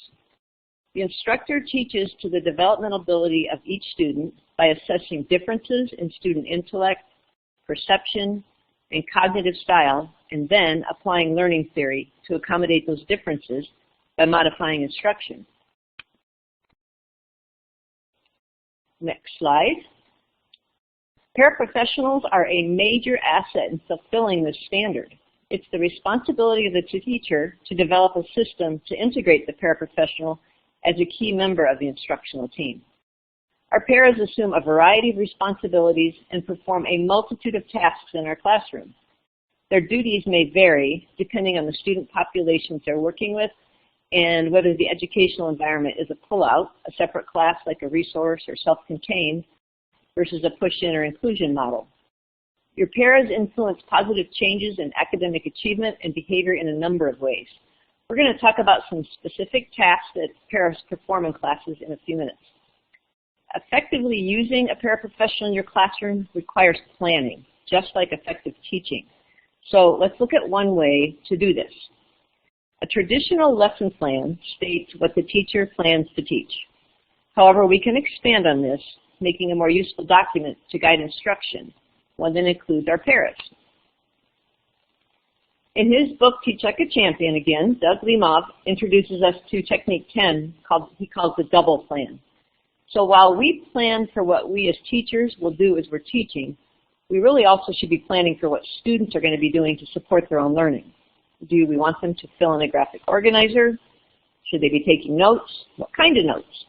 The instructor teaches to the developmental ability of each student by assessing differences in student intellect, perception, and cognitive style, and then applying learning theory to accommodate those differences by modifying instruction. Next slide. Paraprofessionals are a major asset in fulfilling this standard. It's the responsibility of the teacher to develop a system to integrate the paraprofessional as a key member of the instructional team. Our paras assume a variety of responsibilities and perform a multitude of tasks in our classroom. Their duties may vary depending on the student populations they're working with and whether the educational environment is a pull-out, a separate class like a resource or self-contained, versus a push-in or inclusion model. Your paras influence positive changes in academic achievement and behavior in a number of ways. We're going to talk about some specific tasks that paras perform in classes in a few minutes. Effectively using a paraprofessional in your classroom requires planning, just like effective teaching. So let's look at one way to do this. A traditional lesson plan states what the teacher plans to teach. However, we can expand on this, making a more useful document to guide instruction, one that includes our paras. In his book, Teach Like a Champion again, Doug Limov introduces us to technique 10, he calls the double plan. So while we plan for what we as teachers will do as we're teaching, we really also should be planning for what students are going to be doing to support their own learning. Do we want them to fill in a graphic organizer? Should they be taking notes? What kind of notes?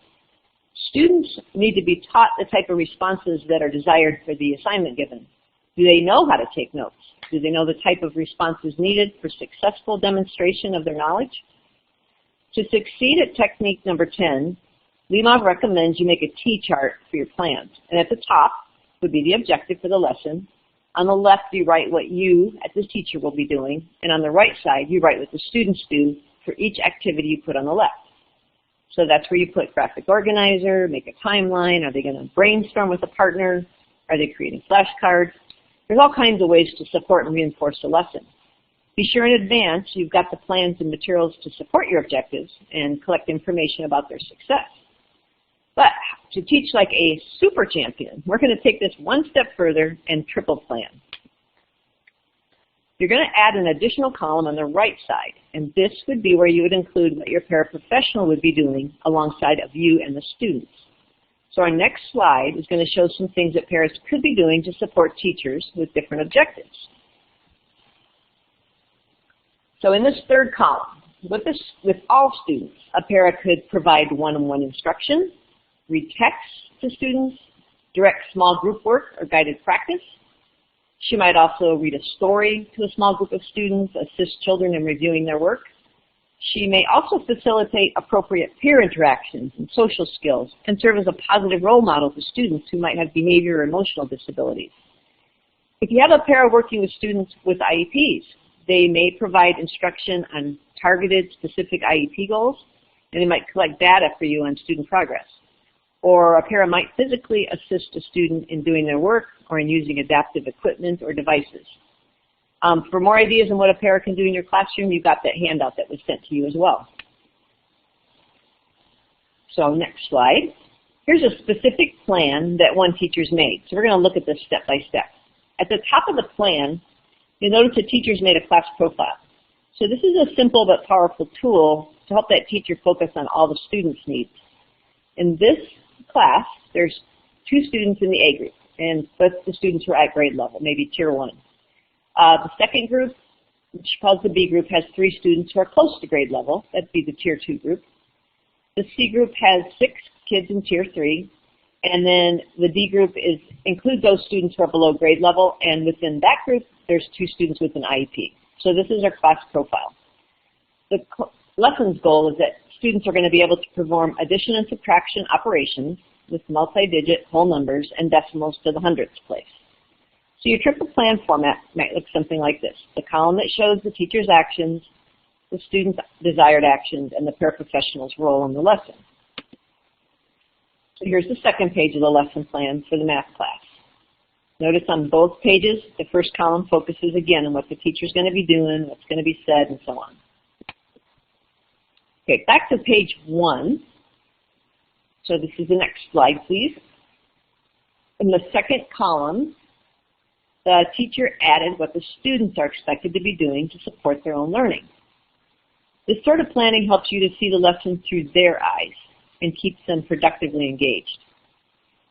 Students need to be taught the type of responses that are desired for the assignment given. Do they know how to take notes? Do they know the type of responses needed for successful demonstration of their knowledge? To succeed at technique number 10, Limov recommends you make a T-chart for your plans. And at the top would be the objective for the lesson. On the left, you write what you, as the teacher, will be doing. And on the right side, you write what the students do for each activity you put on the left. So that's where you put graphic organizer, make a timeline. Are they going to brainstorm with a partner? Are they creating flashcards? There's all kinds of ways to support and reinforce a lesson. Be sure in advance you've got the plans and materials to support your objectives and collect information about their success. But to teach like a super champion, we're going to take this one step further and triple plan. You're going to add an additional column on the right side, and this would be where you would include what your paraprofessional would be doing alongside of you and the students. So our next slide is going to show some things that paras could be doing to support teachers with different objectives. So in this third column, with all students, a para could provide one-on-one instruction, read text to students, direct small group work or guided practice. She might also read a story to a small group of students, assist children in reviewing their work. She may also facilitate appropriate peer interactions and social skills and serve as a positive role model to students who might have behavior or emotional disabilities. If you have a para working with students with IEPs, they may provide instruction on targeted specific IEP goals, and they might collect data for you on student progress. Or a para might physically assist a student in doing their work or in using adaptive equipment or devices. For more ideas on what a para can do in your classroom, you've got that handout that was sent to you as well. So next slide. Here's a specific plan that one teacher's made. So we're going to look at this step by step. At the top of the plan, you'll notice the teacher's made a class profile. So this is a simple but powerful tool to help that teacher focus on all the students' needs. In this class, there's 2 students in the A group, and both the students are at grade level, maybe tier 1. The second group, which she calls the B group, has 3 students who are close to grade level. That'd be the tier 2 group. The C group has 6 kids in tier 3, and then the D group includes those students who are below grade level, and within that group, there's 2 students with an IEP. So this is our class profile. The lesson's goal is that students are going to be able to perform addition and subtraction operations with multi-digit whole numbers and decimals to the hundredths place. So your triple plan format might look something like this. The column that shows the teacher's actions, the student's desired actions, and the paraprofessional's role in the lesson. So here's the second page of the lesson plan for the math class. Notice on both pages, the first column focuses again on what the teacher's going to be doing, what's going to be said, and so on. Okay, back to page 1. So this is the next slide, please. In the second column, the teacher added what the students are expected to be doing to support their own learning. This sort of planning helps you to see the lesson through their eyes and keeps them productively engaged.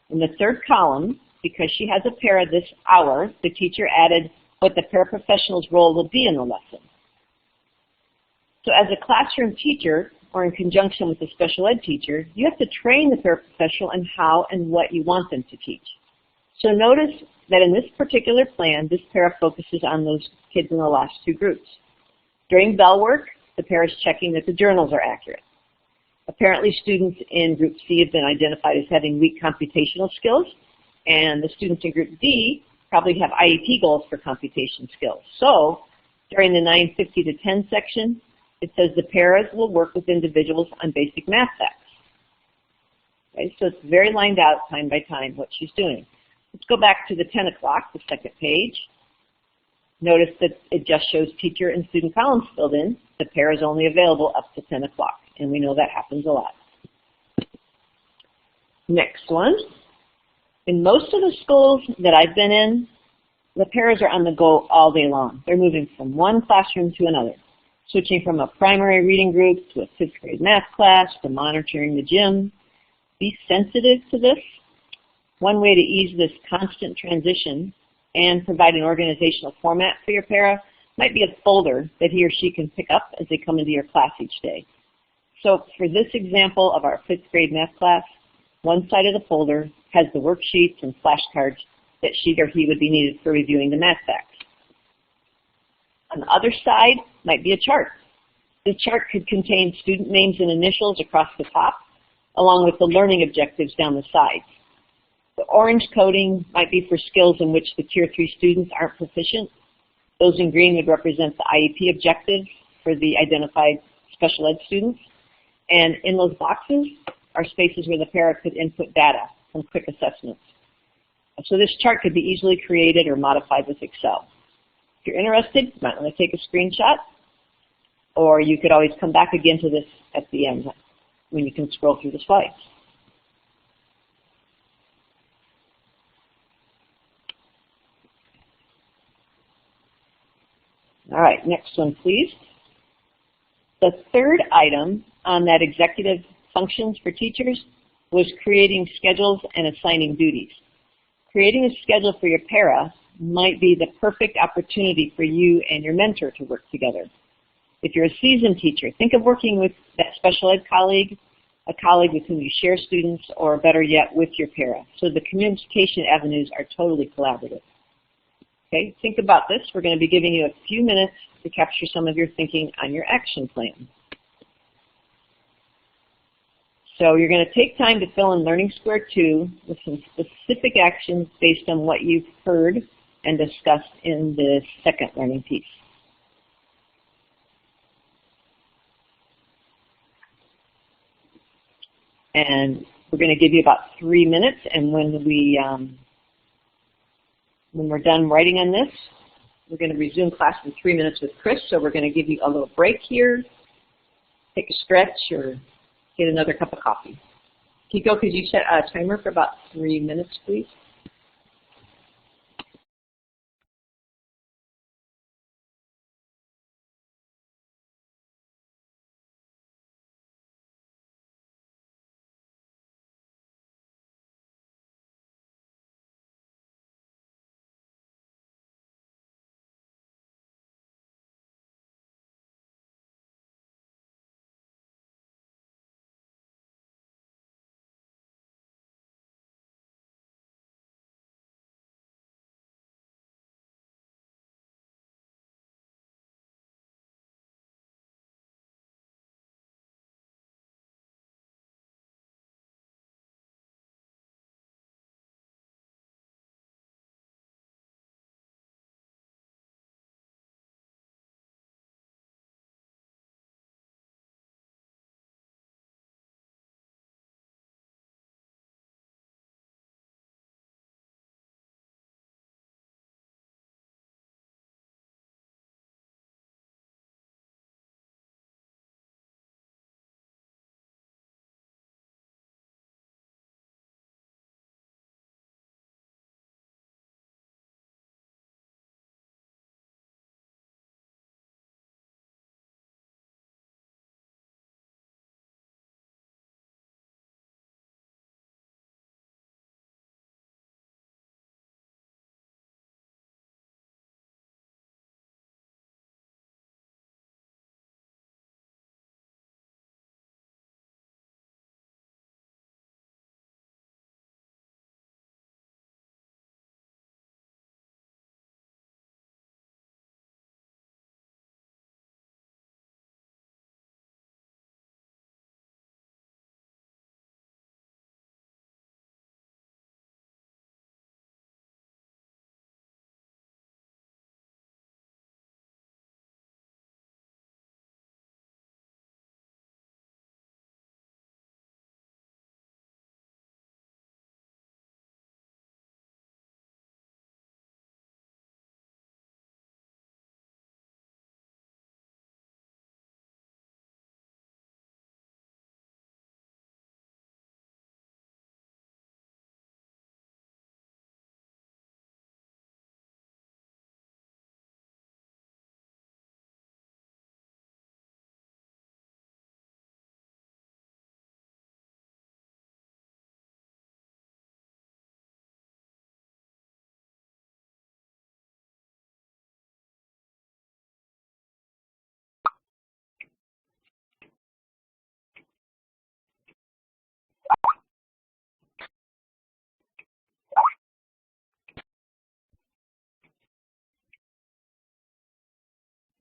In the third column, because she has a para this hour, the teacher added what the paraprofessional's role will be in the lesson. So as a classroom teacher, or in conjunction with a special ed teacher, you have to train the paraprofessional on how and what you want them to teach. So notice that in this particular plan, this para focuses on those kids in the last 2 groups. During bell work, the pair is checking that the journals are accurate. Apparently students in Group C have been identified as having weak computational skills, and the students in Group D probably have IEP goals for computation skills. So during the 9:50 to 10 section, it says the paras will work with individuals on basic math facts. Okay, so it's very lined out time by time what she's doing. Let's go back to the 10 o'clock, the second page. Notice that it just shows teacher and student columns filled in. The pair is only available up to 10 o'clock, and we know that happens a lot. Next one. In most of the schools that I've been in, the pairs are on the go all day long. They're moving from one classroom to another, switching from a primary reading group to a 5th grade math class to monitoring the gym. Be sensitive to this. One way to ease this constant transition and provide an organizational format for your para might be a folder that he or she can pick up as they come into your class each day. So for this example of our 5th grade math class, one side of the folder has the worksheets and flashcards that she or he would be needed for reviewing the math facts. On the other side might be a chart. The chart could contain student names and initials across the top, along with the learning objectives down the sides. The orange coding might be for skills in which the Tier 3 students aren't proficient. Those in green would represent the IEP objectives for the identified special ed students. And in those boxes are spaces where the para could input data from quick assessments. So this chart could be easily created or modified with Excel. If you're interested, you might want to take a screenshot, or you could always come back again to this at the end when you can scroll through the slides. All right, next one, please. The third item on that executive functions for teachers was creating schedules and assigning duties. Creating a schedule for your para might be the perfect opportunity for you and your mentor to work together. If you're a seasoned teacher, think of working with that special ed colleague, a colleague with whom you share students, or better yet, with your para. So the communication avenues are totally collaborative. Okay, think about this. We're going to be giving you a few minutes to capture some of your thinking on your action plan. So you're going to take time to fill in Learning Square 2 with some specific actions based on what you've heard and discussed in the second learning piece. And we're going to give you about 3 minutes, and when we're done writing on this, we're going to resume class in 3 minutes with Chris, so we're going to give you a little break here, take a stretch, or get another cup of coffee. Kiko, could you set a timer for about 3 minutes, please?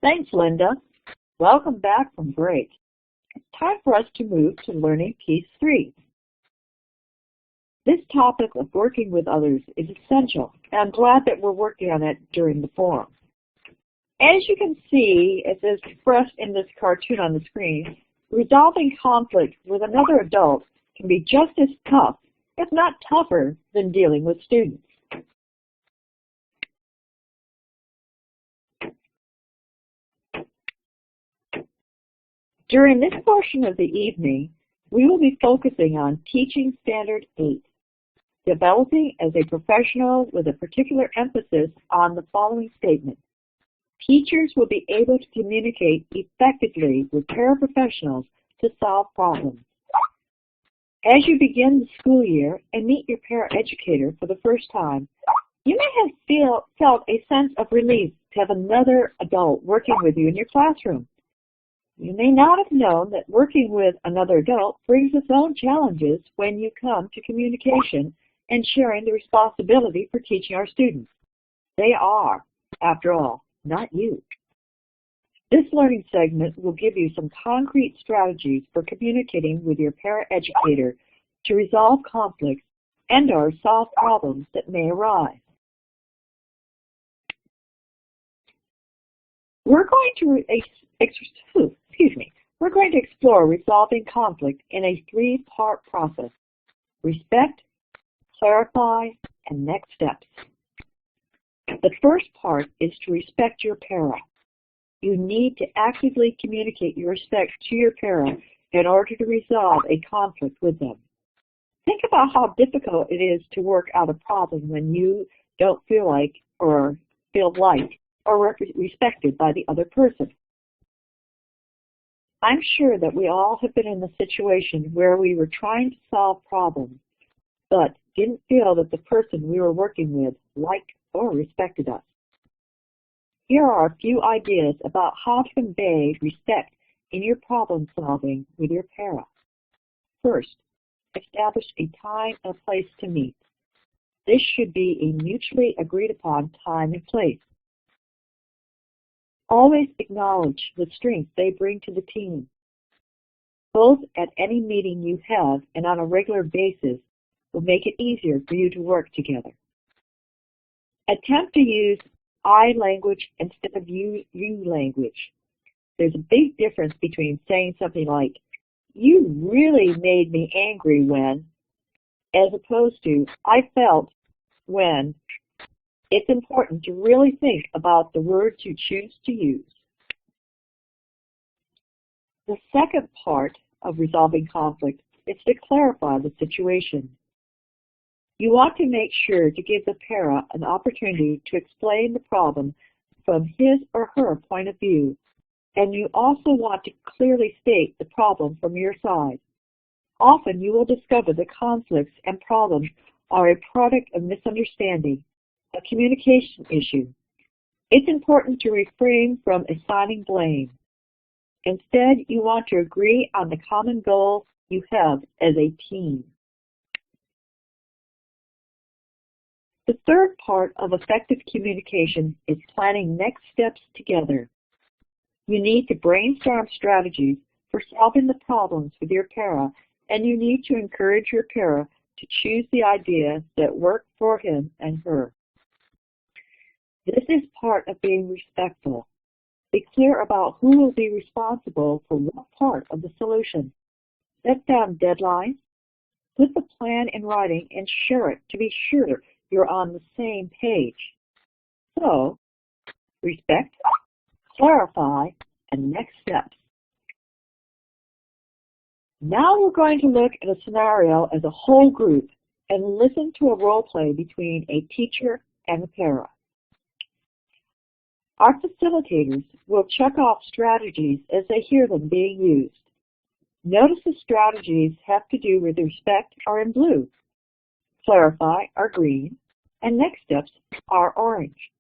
Thanks, Linda. Welcome back from break. It's time for us to move to learning piece 3. This topic of working with others is essential, and I'm glad that we're working on it during the forum. As you can see, as is expressed in this cartoon on the screen, resolving conflict with another adult can be just as tough, if not tougher, than dealing with students. During this portion of the evening, we will be focusing on Teaching Standard 8, developing as a professional with a particular emphasis on the following statement. Teachers will be able to communicate effectively with paraprofessionals to solve problems. As you begin the school year and meet your paraeducator for the first time, you may have felt a sense of relief to have another adult working with you in your classroom. You may not have known that working with another adult brings its own challenges when you come to communication and sharing the responsibility for teaching our students. They are, after all, not you. This learning segment will give you some concrete strategies for communicating with your paraeducator to resolve conflicts and or solve problems that may arise. We're going to explore resolving conflict in a 3-part process: respect, clarify, and next steps. The first part is to respect your para. You need to actively communicate your respect to your para in order to resolve a conflict with them. Think about how difficult it is to work out a problem when you don't feel like or respected by the other person. I'm sure that we all have been in the situation where we were trying to solve problems, but didn't feel that the person we were working with liked or respected us. Here are a few ideas about how to convey respect in your problem solving with your para. First, establish a time and place to meet. This should be a mutually agreed upon time and place. Always acknowledge the strength they bring to the team. Both at any meeting you have and on a regular basis will make it easier for you to work together. Attempt to use I language instead of you language. There's a big difference between saying something like, "You really made me angry when," as opposed to, "I felt when." It's important to really think about the words you choose to use. The second part of resolving conflict is to clarify the situation. You want to make sure to give the para an opportunity to explain the problem from his or her point of view, and you also want to clearly state the problem from your side. Often you will discover the conflicts and problems are a product of misunderstanding, a communication issue. It's important to refrain from assigning blame. Instead, you want to agree on the common goal you have as a team. The third part of effective communication is planning next steps together. You need to brainstorm strategies for solving the problems with your para, and you need to encourage your para to choose the ideas that work for him and her. This is part of being respectful. Be clear about who will be responsible for what part of the solution. Set down deadlines, put the plan in writing, and share it to be sure you're on the same page. So, respect, clarify, and next steps. Now we're going to look at a scenario as a whole group and listen to a role play between a teacher and a para. Our facilitators will check off strategies as they hear them being used. Notice the strategies have to do with respect are in blue, clarify are green, and next steps are orange.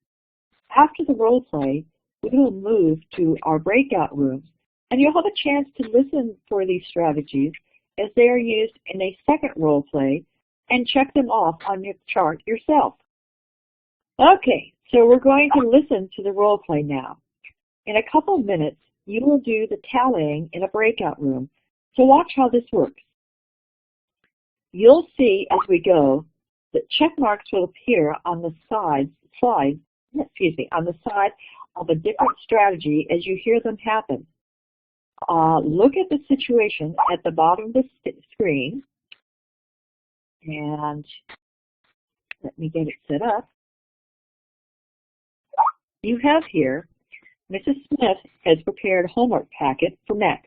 After the role play, we will move to our breakout rooms, and you'll have a chance to listen for these strategies as they are used in a second role play and check them off on your chart yourself. Okay, so we're going to listen to the role play now. In a couple of minutes, you will do the tallying in a breakout room, so watch how this works. You'll see as we go that check marks will appear on the side of a different strategy as you hear them happen. Look at the situation at the bottom of the screen, and let me get it set up. You have here, Mrs. Smith has prepared a homework packet for Max,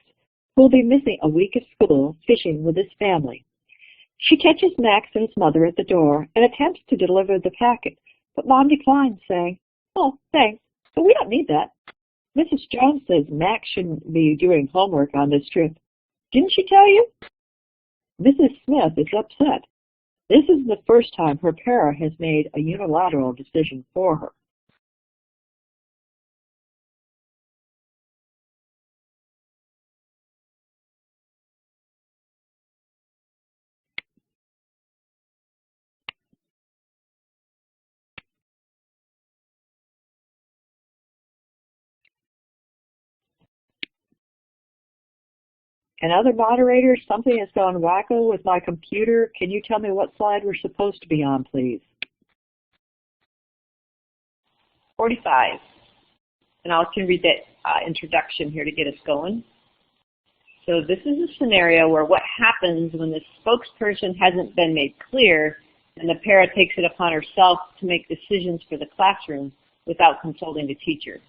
who will be missing a week of school fishing with his family. She catches Max and his mother at the door and attempts to deliver the packet, but Mom declines, saying, "Oh, thanks, but we don't need that." Mrs. Jones says Max shouldn't be doing homework on this trip. Didn't she tell you? Mrs. Smith is upset. This is the first time her para has made a unilateral decision for her. And other moderators, something has gone wacko with my computer. Can you tell me what slide we're supposed to be on, please? 45. And I can read that introduction here to get us going. So this is a scenario where what happens when the spokesperson hasn't been made clear and the para takes it upon herself to make decisions for the classroom without consulting the teacher.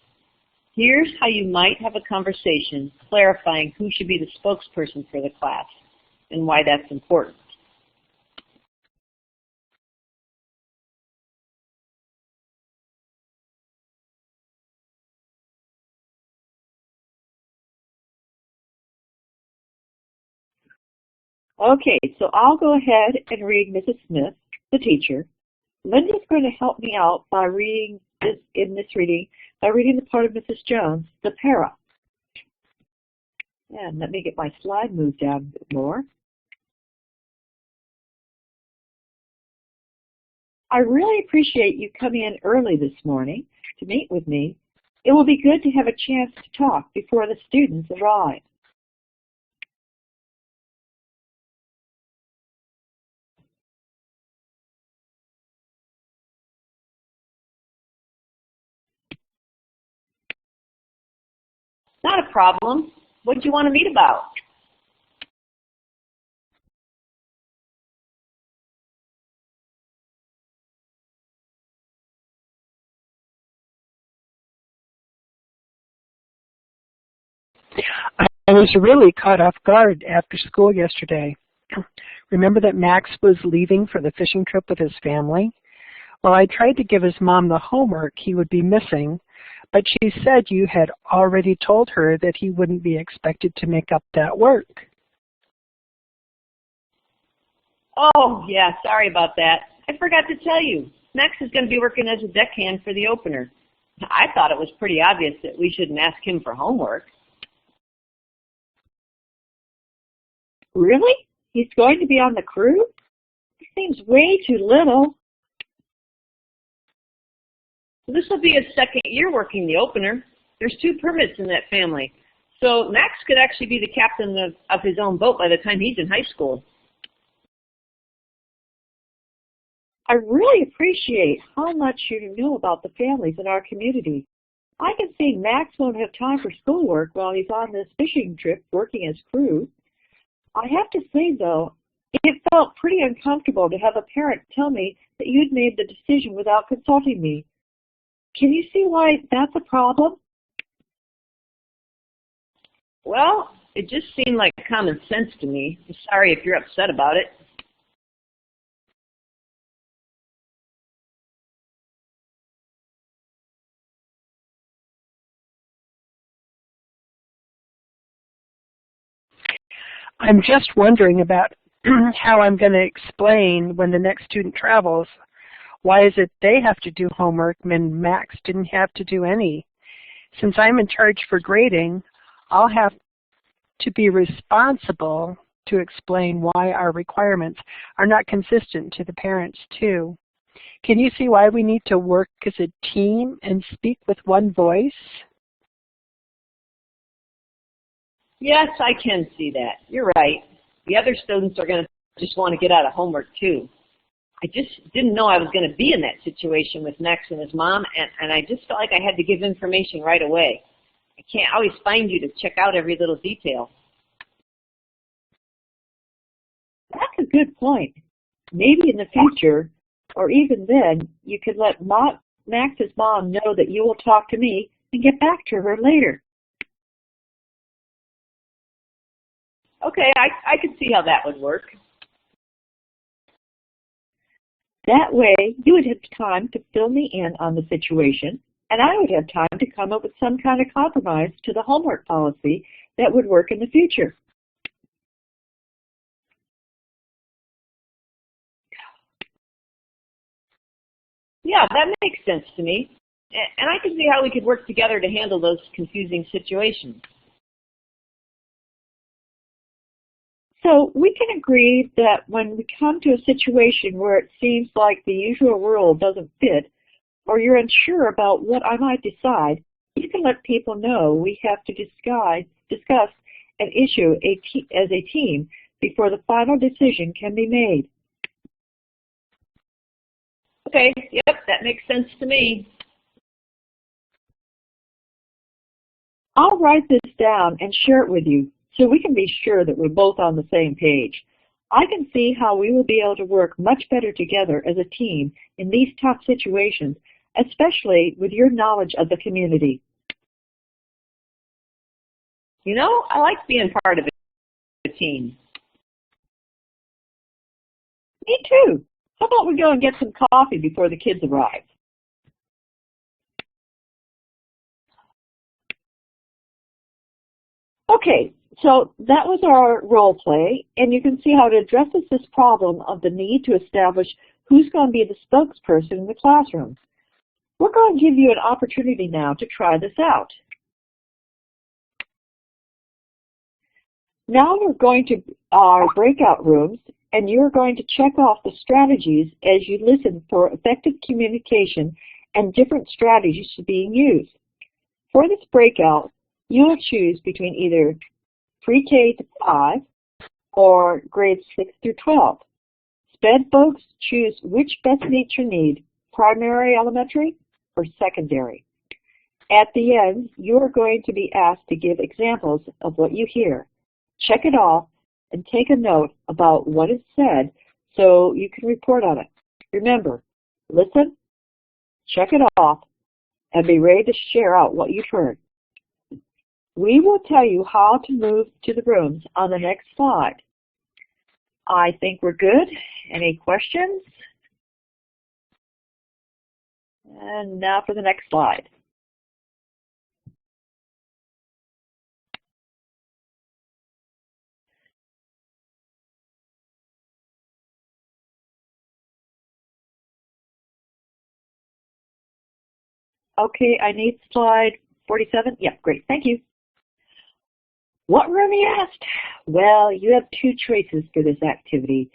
Here's how you might have a conversation clarifying who should be the spokesperson for the class and why that's important. Okay, so I'll go ahead and read Mrs. Smith, the teacher. Linda's going to help me out by reading the part of Mrs. Jones, the para. And let me get my slide moved down a bit more. I really appreciate you coming in early this morning to meet with me. It will be good to have a chance to talk before the students arrive. Not a problem. What do you want to meet about? I was really caught off guard after school yesterday. Remember that Max was leaving for the fishing trip with his family? Well, I tried to give his mom the homework he would be missing, but she said you had already told her that he wouldn't be expected to make up that work. Oh, yeah, sorry about that. I forgot to tell you. Max is going to be working as a deckhand for the opener. I thought it was pretty obvious that we shouldn't ask him for homework. Really? He's going to be on the crew? It seems way too little. This will be his second year working the opener. There's 2 permits in that family. So Max could actually be the captain of his own boat by the time he's in high school. I really appreciate how much you know about the families in our community. I can see Max won't have time for schoolwork while he's on this fishing trip working as crew. I have to say, though, it felt pretty uncomfortable to have a parent tell me that you'd made the decision without consulting me. Can you see why that's a problem? Well, it just seemed like common sense to me. I'm sorry if you're upset about it. I'm just wondering about how I'm going to explain when the next student travels. Why is it they have to do homework when Max didn't have to do any? Since I'm in charge for grading, I'll have to be responsible to explain why our requirements are not consistent to the parents too. Can you see why we need to work as a team and speak with one voice? Yes, I can see that. You're right. The other students are going to just want to get out of homework too. I just didn't know I was going to be in that situation with Max and his mom, and I just felt like I had to give information right away. I can't always find you to check out every little detail. That's a good point. Maybe in the future, or even then, you could let Max's mom know that you will talk to me and get back to her later. Okay, I could see how that would work. That way, you would have time to fill me in on the situation, and I would have time to come up with some kind of compromise to the homework policy that would work in the future. Yeah, that makes sense to me. And I can see how we could work together to handle those confusing situations. So we can agree that when we come to a situation where it seems like the usual rule doesn't fit, or you're unsure about what I might decide, you can let people know we have to discuss an issue as a team before the final decision can be made. Okay, yep, that makes sense to me. I'll write this down and share it with you so we can be sure that we're both on the same page. I can see how we will be able to work much better together as a team in these tough situations, especially with your knowledge of the community. You know, I like being part of a team. Me too. How about we go and get some coffee before the kids arrive? Okay, so that was our role play, and you can see how it addresses this problem of the need to establish who's going to be the spokesperson in the classroom. We're going to give you an opportunity now to try this out. Now we're going to our breakout rooms, and you're going to check off the strategies as you listen for effective communication and different strategies being used. For this breakout, you will choose between either pre-K to 5 or grades 6 through 12. SPED folks choose which best meets your need, primary elementary or secondary. At the end, you are going to be asked to give examples of what you hear. Check it off and take a note about what is said so you can report on it. Remember, listen, check it off, and be ready to share out what you've heard. We will tell you how to move to the rooms on the next slide. I think we're good. Any questions? And now for the next slide. Okay, I need slide 47. Yeah, great, thank you. What room, you asked? Well, you have two choices for this activity,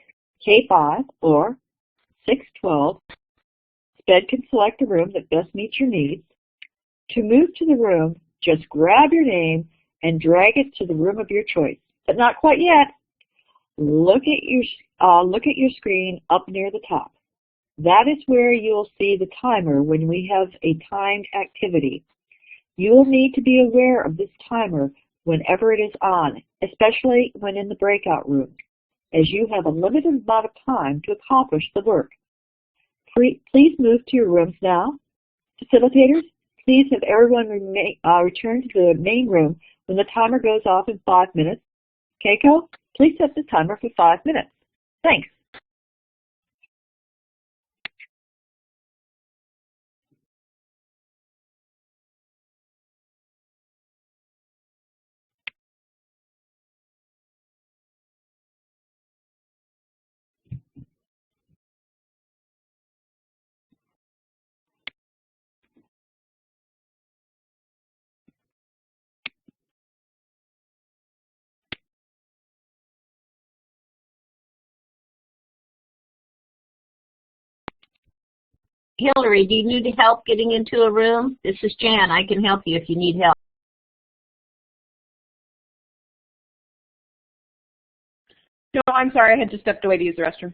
K5 or 612. SPED can select a room that best meets your needs. To move to the room, just grab your name and drag it to the room of your choice, but not quite yet. Look at your screen up near the top. That is where you'll see the timer when we have a timed activity. You will need to be aware of this timer whenever it is on, especially when in the breakout room, as you have a limited amount of time to accomplish the work. Please move to your rooms now. Facilitators, please have everyone return to the main room when the timer goes off in 5 minutes. Keiko, please set the timer for 5 minutes. Thanks. Hillary, do you need help getting into a room? This is Jan. I can help you if you need help. No, I'm sorry. I had just stepped away to use the restroom.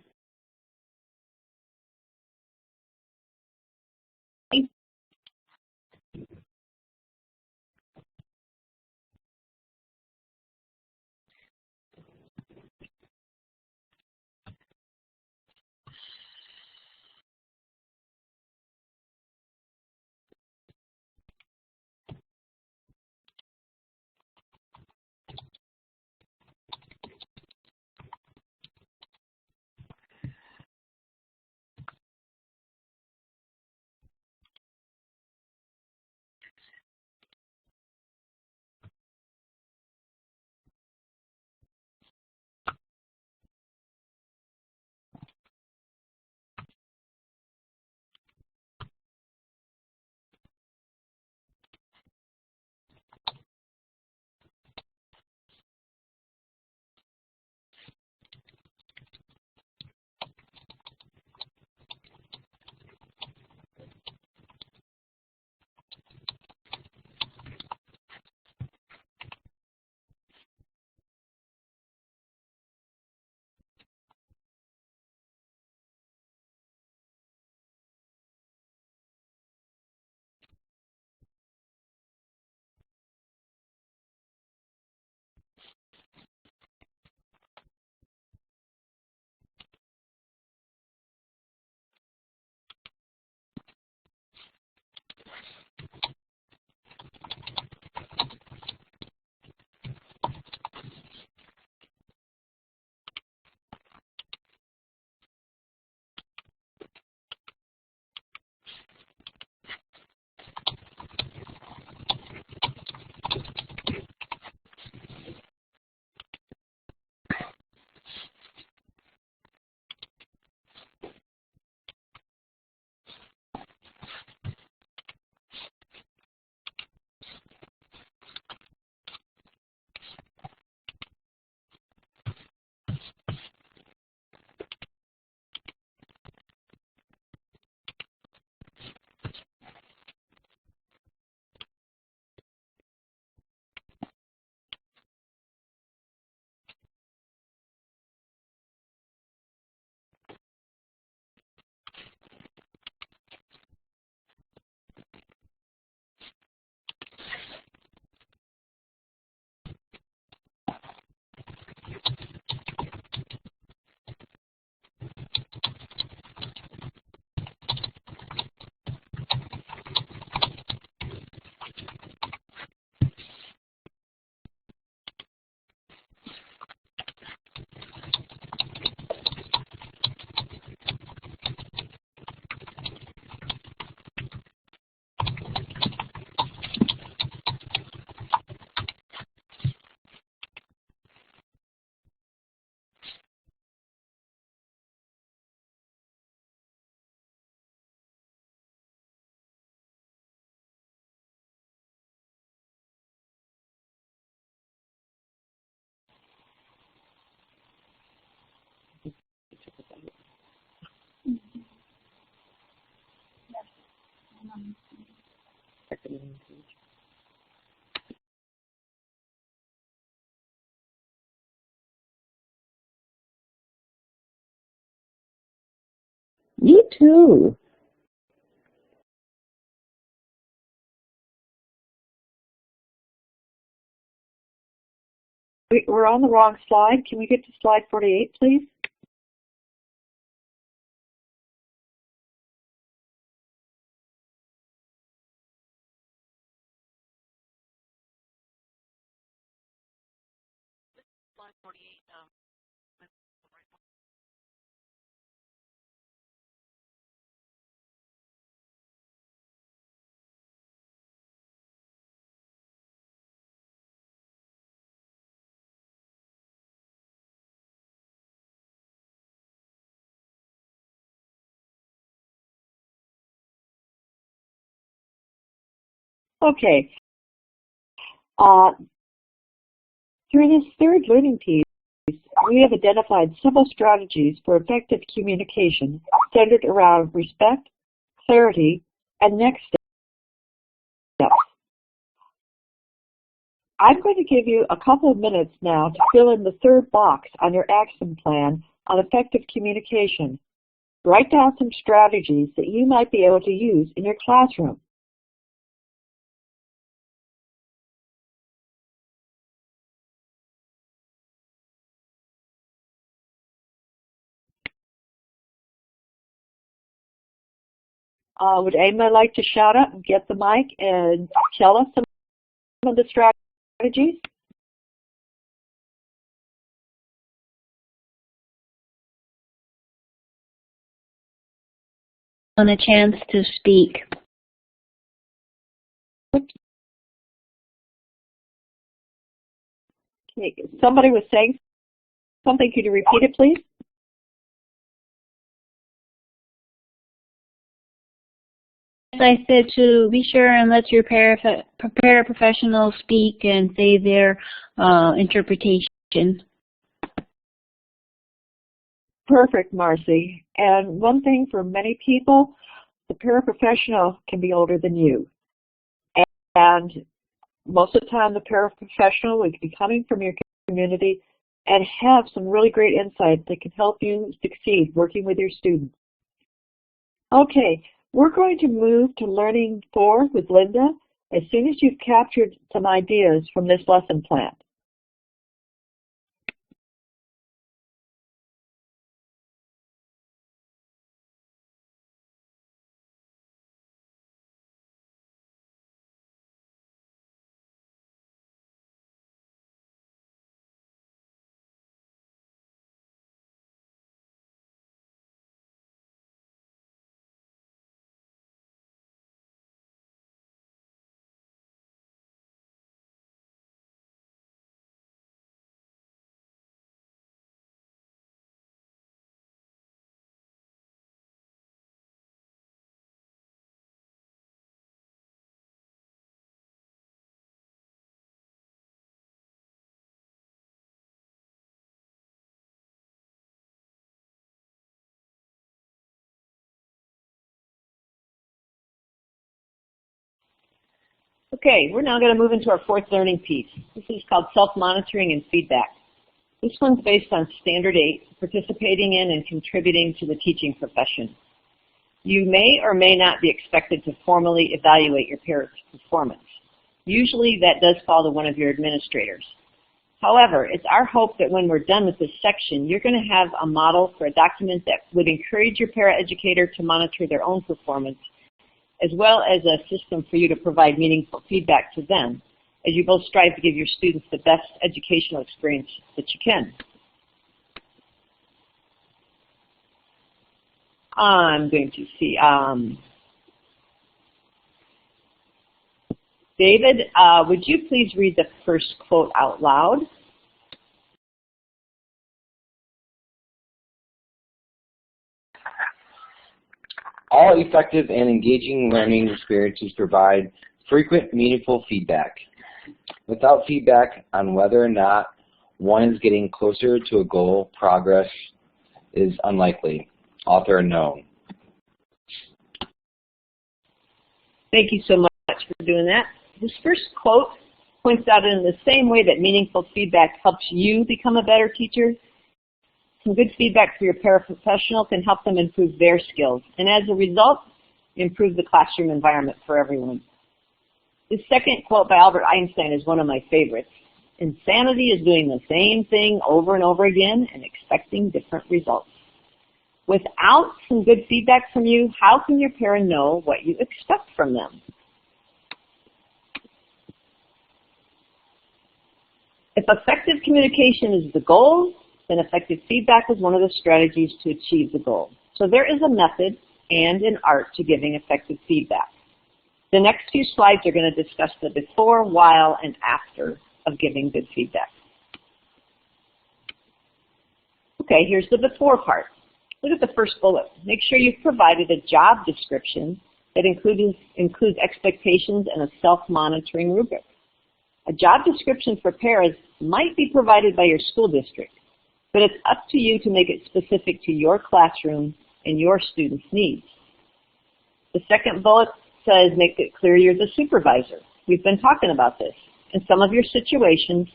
Me too. We're on the wrong slide. Can we get to slide 48, please? Slide 48. Okay. Through this third learning piece, we have identified several strategies for effective communication centered around respect, clarity, and next steps. I'm going to give you a couple of minutes now to fill in the third box on your action plan on effective communication. Write down some strategies that you might be able to use in your classroom. Would anyone like to shout up and get the mic and tell us some of the strategies? On a chance to speak. Okay, somebody was saying something. Could you repeat it, please? I said to be sure and let your paraprofessionals speak and say their interpretation. Perfect, Marcy. And one thing for many people, the paraprofessional can be older than you. And most of the time, the paraprofessional will be coming from your community and have some really great insight that can help you succeed working with your students. Okay, we're going to move to Learning 4 with Linda as soon as you've captured some ideas from this lesson plan. Okay, we're now going to move into our fourth learning piece. This is called self-monitoring and feedback. This one's based on Standard 8, participating in and contributing to the teaching profession. You may or may not be expected to formally evaluate your parent's performance. Usually that does fall to one of your administrators. However, it's our hope that when we're done with this section, you're going to have a model for a document that would encourage your paraeducator to monitor their own performance, as well as a system for you to provide meaningful feedback to them, as you both strive to give your students the best educational experience that you can. I'm going to see. David, would you please read the first quote out loud? All effective and engaging learning experiences provide frequent, meaningful feedback. Without feedback on whether or not one is getting closer to a goal, progress is unlikely. Author unknown. Thank you so much for doing that. This first quote points out in the same way that meaningful feedback helps you become a better teacher, some good feedback for your paraprofessional can help them improve their skills, and as a result, improve the classroom environment for everyone. This second quote by Albert Einstein is one of my favorites. Insanity is doing the same thing over and over again and expecting different results. Without some good feedback from you, how can your parent know what you expect from them? If effective communication is the goal, then effective feedback is one of the strategies to achieve the goal. So there is a method and an art to giving effective feedback. The next few slides are going to discuss the before, while, and after of giving good feedback. Okay, here's the before part. Look at the first bullet. Make sure you've provided a job description that includes expectations and a self-monitoring rubric. A job description for paras might be provided by your school district, but it's up to you to make it specific to your classroom and your students' needs. The second bullet says make it clear you're the supervisor. We've been talking about this. In some of your situations,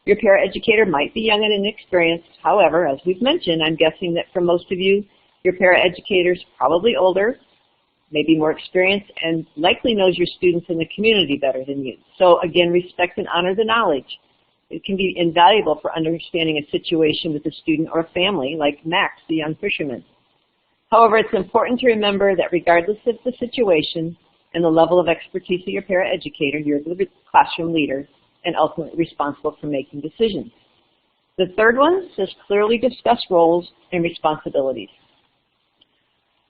your paraeducator might be young and inexperienced. However, as we've mentioned, I'm guessing that for most of you, your paraeducator is probably older, maybe more experienced, and likely knows your students in the community better than you. So again, respect and honor the knowledge. It can be invaluable for understanding a situation with a student or a family, like Max, the young fisherman. However, it's important to remember that regardless of the situation and the level of expertise of your paraeducator, you're the classroom leader and ultimately responsible for making decisions. The third one says clearly discuss roles and responsibilities.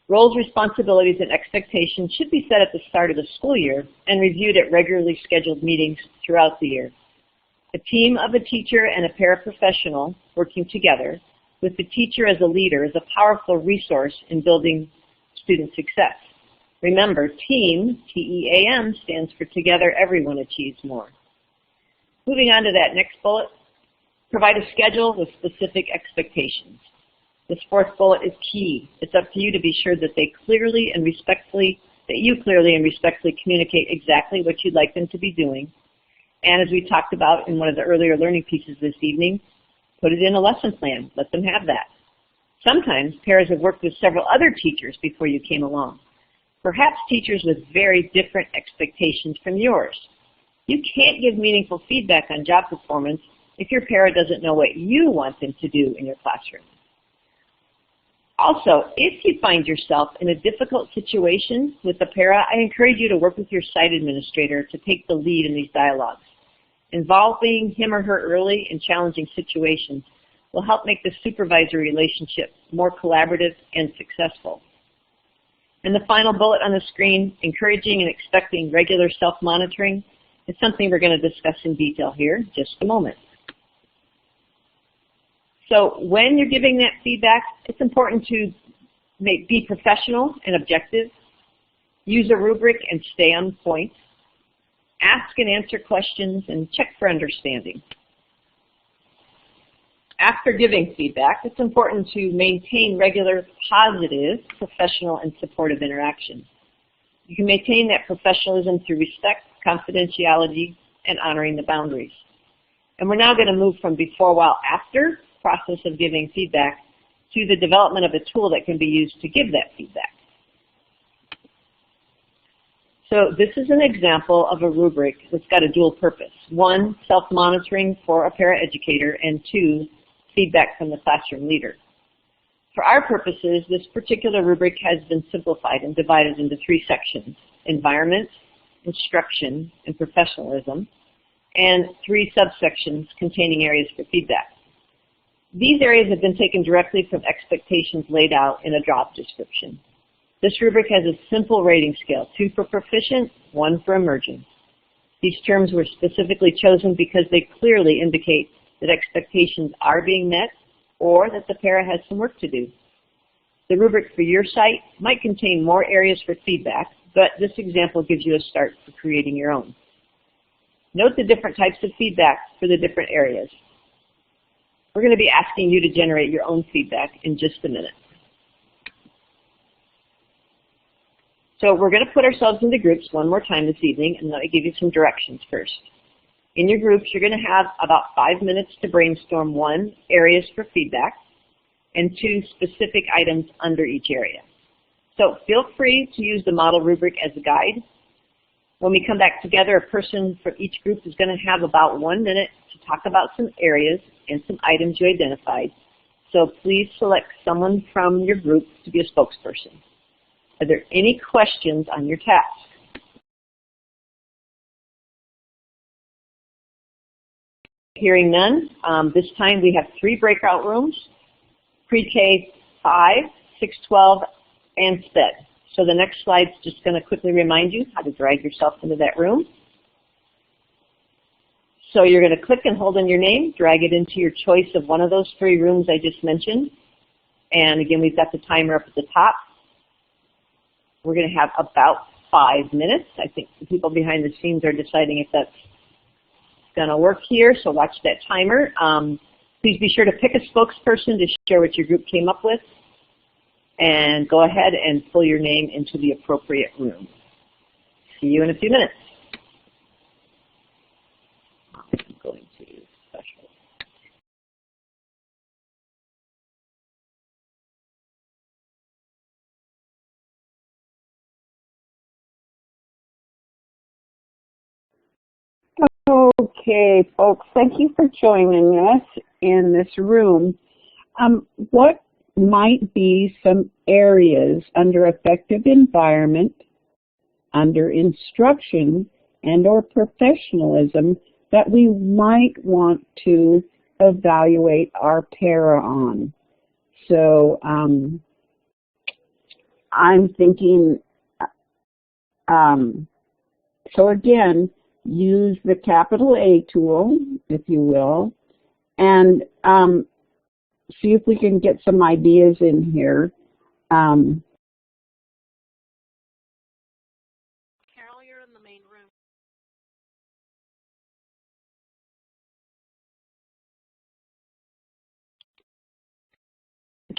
Roles, responsibilities, and expectations should be set at the start of the school year and reviewed at regularly scheduled meetings throughout the year. A team of a teacher and a paraprofessional working together with the teacher as a leader is a powerful resource in building student success. Remember, TEAM, T-E-A-M, stands for Together Everyone Achieves More. Moving on to that next bullet, provide a schedule with specific expectations. This fourth bullet is key. It's up to you to be sure that you clearly and respectfully communicate exactly what you'd like them to be doing. And as we talked about in one of the earlier learning pieces this evening, put it in a lesson plan. Let them have that. Sometimes paras have worked with several other teachers before you came along. Perhaps teachers with very different expectations from yours. You can't give meaningful feedback on job performance if your para doesn't know what you want them to do in your classroom. Also, if you find yourself in a difficult situation with the para, I encourage you to work with your site administrator to take the lead in these dialogues. Involving him or her early in challenging situations will help make the supervisory relationship more collaborative and successful. And the final bullet on the screen, encouraging and expecting regular self-monitoring, is something we're going to discuss in detail here in just a moment. So when you're giving that feedback, it's important to be professional and objective, use a rubric and stay on point, ask and answer questions, and check for understanding. After giving feedback, it's important to maintain regular, positive, professional, and supportive interaction. You can maintain that professionalism through respect, confidentiality, and honoring the boundaries. And we're now going to move from before, while, after process of giving feedback to the development of a tool that can be used to give that feedback. So this is an example of a rubric that's got a dual purpose. One, self-monitoring for a paraeducator, and two, feedback from the classroom leader. For our purposes, this particular rubric has been simplified and divided into three sections: environment, instruction, and professionalism, and three subsections containing areas for feedback. These areas have been taken directly from expectations laid out in a job description. This rubric has a simple rating scale, 2 for proficient, 1 for emerging. These terms were specifically chosen because they clearly indicate that expectations are being met or that the para has some work to do. The rubric for your site might contain more areas for feedback, but this example gives you a start for creating your own. Note the different types of feedback for the different areas. We're going to be asking you to generate your own feedback in just a minute. So we're going to put ourselves into groups one more time this evening, and let me give you some directions first. In your groups, you're going to have about 5 minutes to brainstorm 1, areas for feedback, and 2, specific items under each area. So feel free to use the model rubric as a guide. When we come back together, a person from each group is going to have about 1 minute to talk about some areas and some items you identified. So please select someone from your group to be a spokesperson. Are there any questions on your task? Hearing none, this time we have 3 breakout rooms: pre-K 5, 6-12, and SPED. So the next slide's just going to quickly remind you how to drag yourself into that room. So you're going to click and hold in your name, drag it into your choice of one of those 3 rooms I just mentioned. And again, we've got the timer up at the top. We're going to have about 5 minutes. I think the people behind the scenes are deciding if that's going to work here, so watch that timer. Please be sure to pick a spokesperson to share what your group came up with, and go ahead and pull your name into the appropriate room. See you in a few minutes. I'm going to special. Okay, folks, thank you for joining us in this room. What might be some areas under effective environment, under instruction, and or professionalism that we might want to evaluate our para on? So I'm thinking, so again, use the capital A tool, if you will, and see if we can get some ideas in here. Carol, you're in the main room.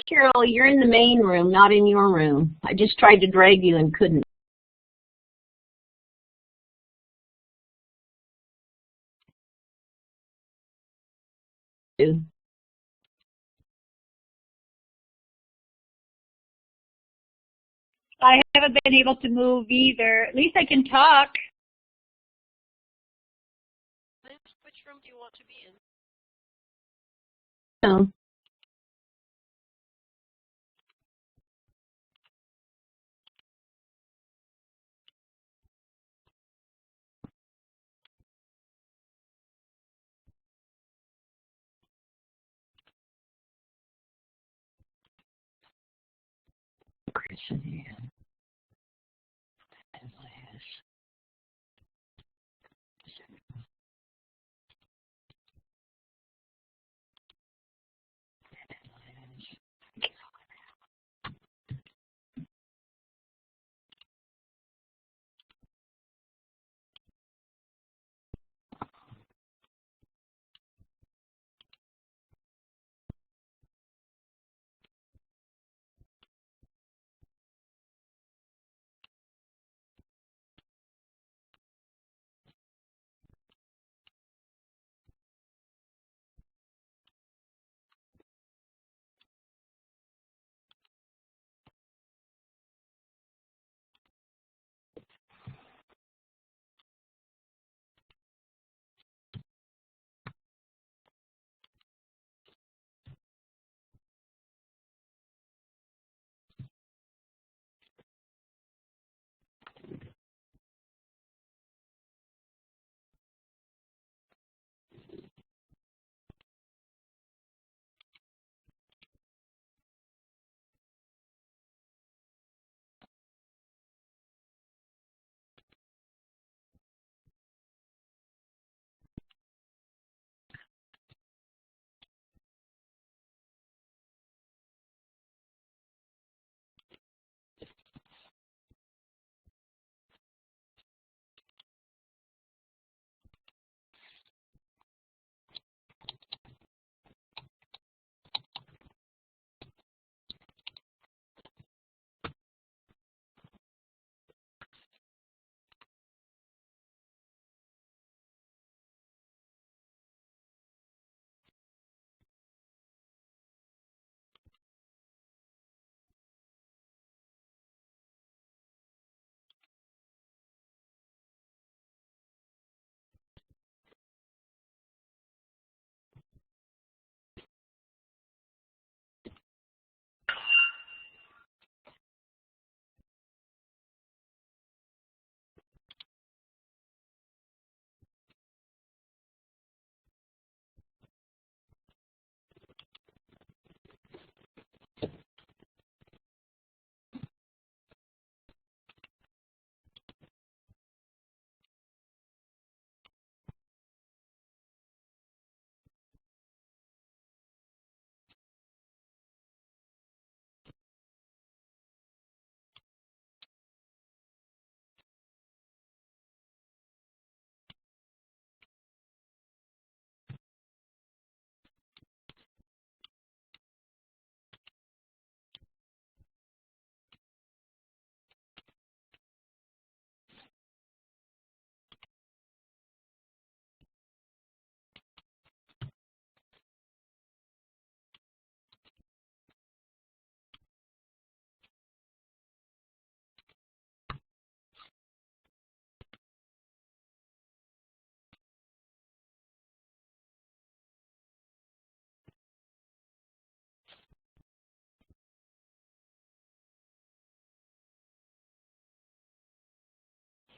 Carol, you're in the main room, not in your room. I just tried to drag you and couldn't. I haven't been able to move either. At least I can talk. Which room do you want to be in? No.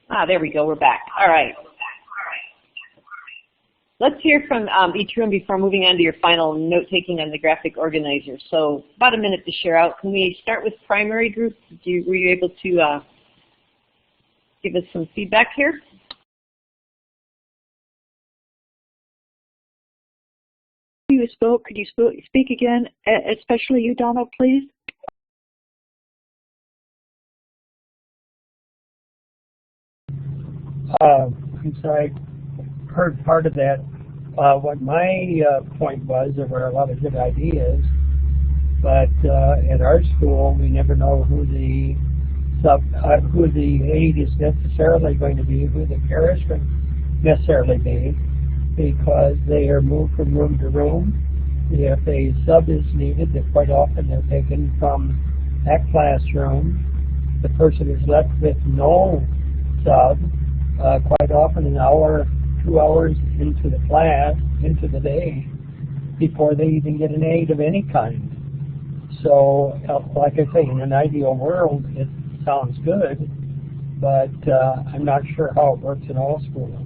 There we go. We're back. All right. Let's hear from each room before moving on to your final note-taking on the graphic organizer. So about a minute to share out. Can we start with primary group? Were you able to give us some feedback here? You spoke. Could you speak again, especially you, Donald, please? I'm sorry, I heard part of that. What my point was, there were a lot of good ideas, but at our school, we never know who the aide is necessarily going to be, who the para is going to necessarily be, because they are moved from room to room. If a sub is needed, then quite often they're taken from that classroom. The person is left with no sub, quite often an hour, 2 hours into the class, into the day, before they even get an aid of any kind. So, like I say, in an ideal world, it sounds good, but I'm not sure how it works in all schools.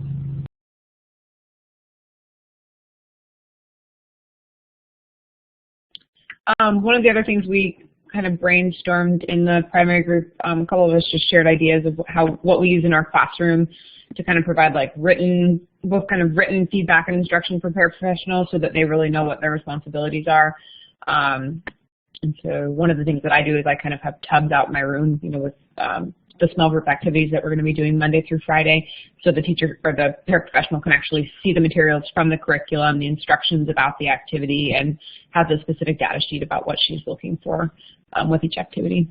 One of the other things we kind of brainstormed in the primary group, a couple of us just shared ideas of what we use in our classroom to kind of provide like both kind of written feedback and instruction for paraprofessionals so that they really know what their responsibilities are. And so one of the things that I do is I kind of have tubs out in my room, with the small group activities that we're going to be doing Monday through Friday, so the teacher or the paraprofessional can actually see the materials from the curriculum, the instructions about the activity, and has a specific data sheet about what she's looking for with each activity.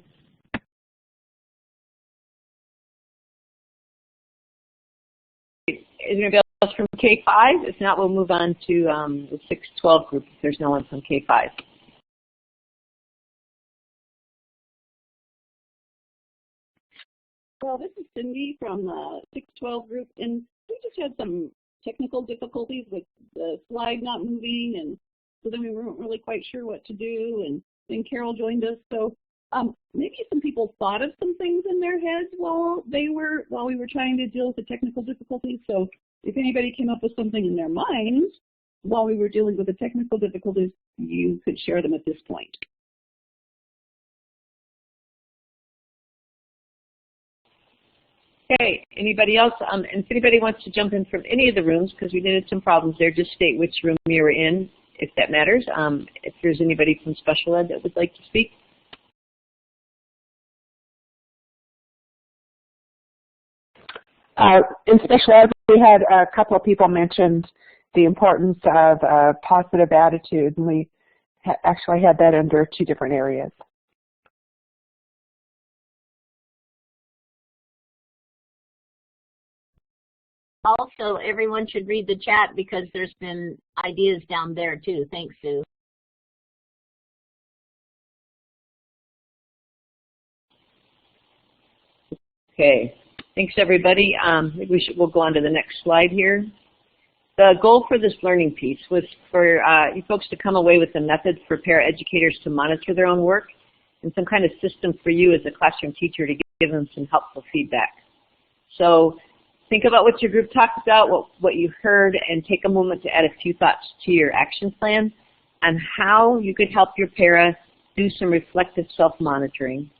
Is there anybody else from K-5? If not, we'll move on to the 6-12 group if there's no one from K-5. Well, this is Cindy from the 612 group, and we just had some technical difficulties with the slide not moving, and so then we weren't really quite sure what to do, and then Carol joined us. So maybe some people thought of some things in their heads while we were trying to deal with the technical difficulties. So if anybody came up with something in their minds while we were dealing with the technical difficulties, you could share them at this point. Okay, anybody else? And if anybody wants to jump in from any of the rooms, because we did have some problems there, just state which room you were in, if that matters. If there's anybody from special ed that would like to speak. In special ed, we had a couple of people mentioned the importance of a positive attitude, and we actually had that under 2 different areas. Also, everyone should read the chat because there's been ideas down there too. Thanks, Sue. Okay, thanks everybody. Maybe we'll go on to the next slide here. The goal for this learning piece was for you folks to come away with a method for paraeducators to monitor their own work and some kind of system for you as a classroom teacher to give them some helpful feedback. So think about what your group talked about, what you heard, and take a moment to add a few thoughts to your action plan on how you could help your para do some reflective self-monitoring,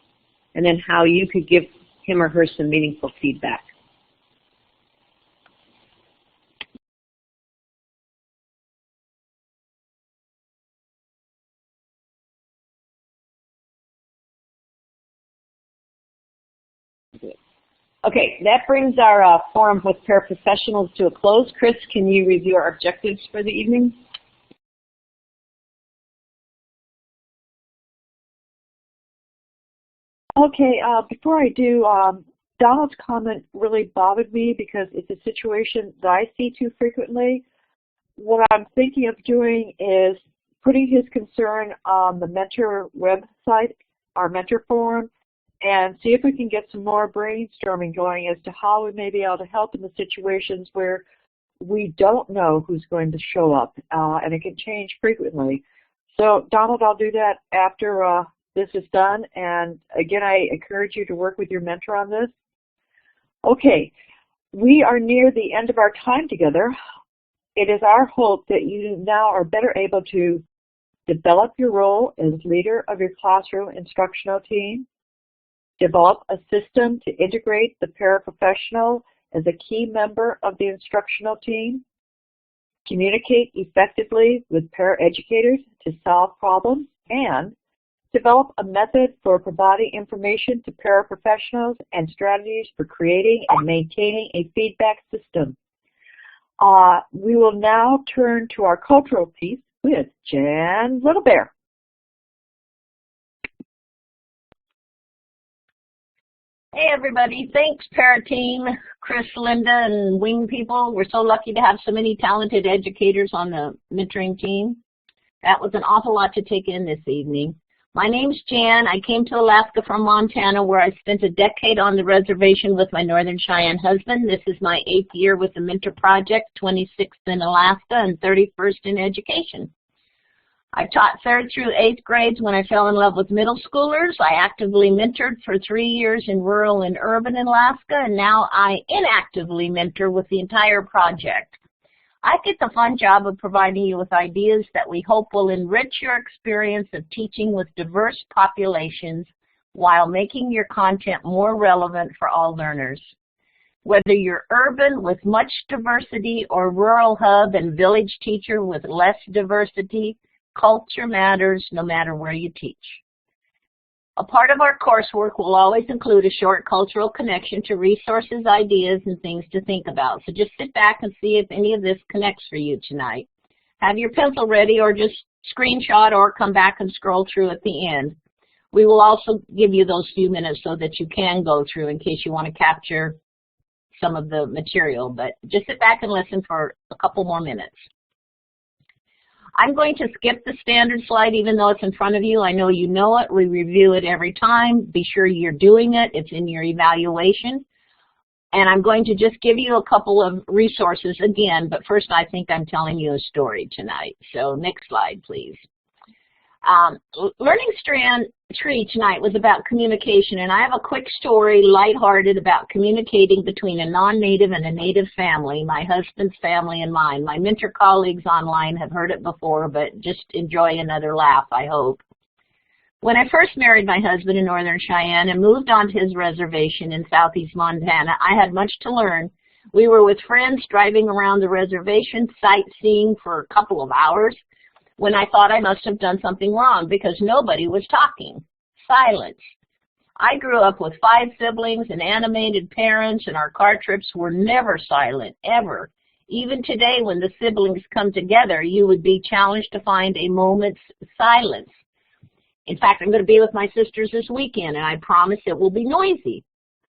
and then how you could give him or her some meaningful feedback. Okay, that brings our forum with paraprofessionals to a close. Chris, can you review our objectives for the evening? Okay, before I do, Donald's comment really bothered me because it's a situation that I see too frequently. What I'm thinking of doing is putting his concern on the mentor website, our mentor forum, and see if we can get some more brainstorming going as to how we may be able to help in the situations where we don't know who's going to show up, and it can change frequently. So, Donald, I'll do that after this is done, and again, I encourage you to work with your mentor on this. Okay, we are near the end of our time together. It is our hope that you now are better able to develop your role as leader of your classroom instructional team, develop a system to integrate the paraprofessional as a key member of the instructional team, communicate effectively with paraeducators to solve problems, and develop a method for providing information to paraprofessionals and strategies for creating and maintaining a feedback system. We will now turn to our cultural piece with Jan Little Bear. Hey everybody, thanks Para Team, Chris, Linda, and Wing people. We're so lucky to have so many talented educators on the mentoring team. That was an awful lot to take in this evening. My name's Jan. I came to Alaska from Montana, where I spent a decade on the reservation with my Northern Cheyenne husband. This is my 8th year with the Mentor Project, 26th in Alaska, and 31st in education. I taught 3rd through 8th grades when I fell in love with middle schoolers. I actively mentored for 3 years in rural and urban Alaska, and now I inactively mentor with the entire project. I get the fun job of providing you with ideas that we hope will enrich your experience of teaching with diverse populations while making your content more relevant for all learners. Whether you're urban with much diversity or rural hub and village teacher with less diversity, culture matters no matter where you teach. A part of our coursework will always include a short cultural connection to resources, ideas, and things to think about. So just sit back and see if any of this connects for you tonight. Have your pencil ready or just screenshot or come back and scroll through at the end. We will also give you those few minutes so that you can go through in case you want to capture some of the material. But just sit back and listen for a couple more minutes. I'm going to skip the standard slide even though it's in front of you. I know you know it. We review it every time. Be sure you're doing it. It's in your evaluation. And I'm going to just give you a couple of resources again, but first I think I'm telling you a story tonight. So next slide, please. Learning Strand Tree tonight was about communication, and I have a quick story, lighthearted, about communicating between a non-native and a native family, my husband's family and mine. My mentor colleagues online have heard it before, but just enjoy another laugh, I hope. When I first married my husband in Northern Cheyenne and moved onto his reservation in southeast Montana, I had much to learn. We were with friends driving around the reservation, sightseeing for a couple of hours, when I thought I must have done something wrong because nobody was talking. Silence. I grew up with 5 siblings and animated parents, and our car trips were never silent, ever. Even today, when the siblings come together, you would be challenged to find a moment's silence. In fact, I'm going to be with my sisters this weekend, and I promise it will be noisy.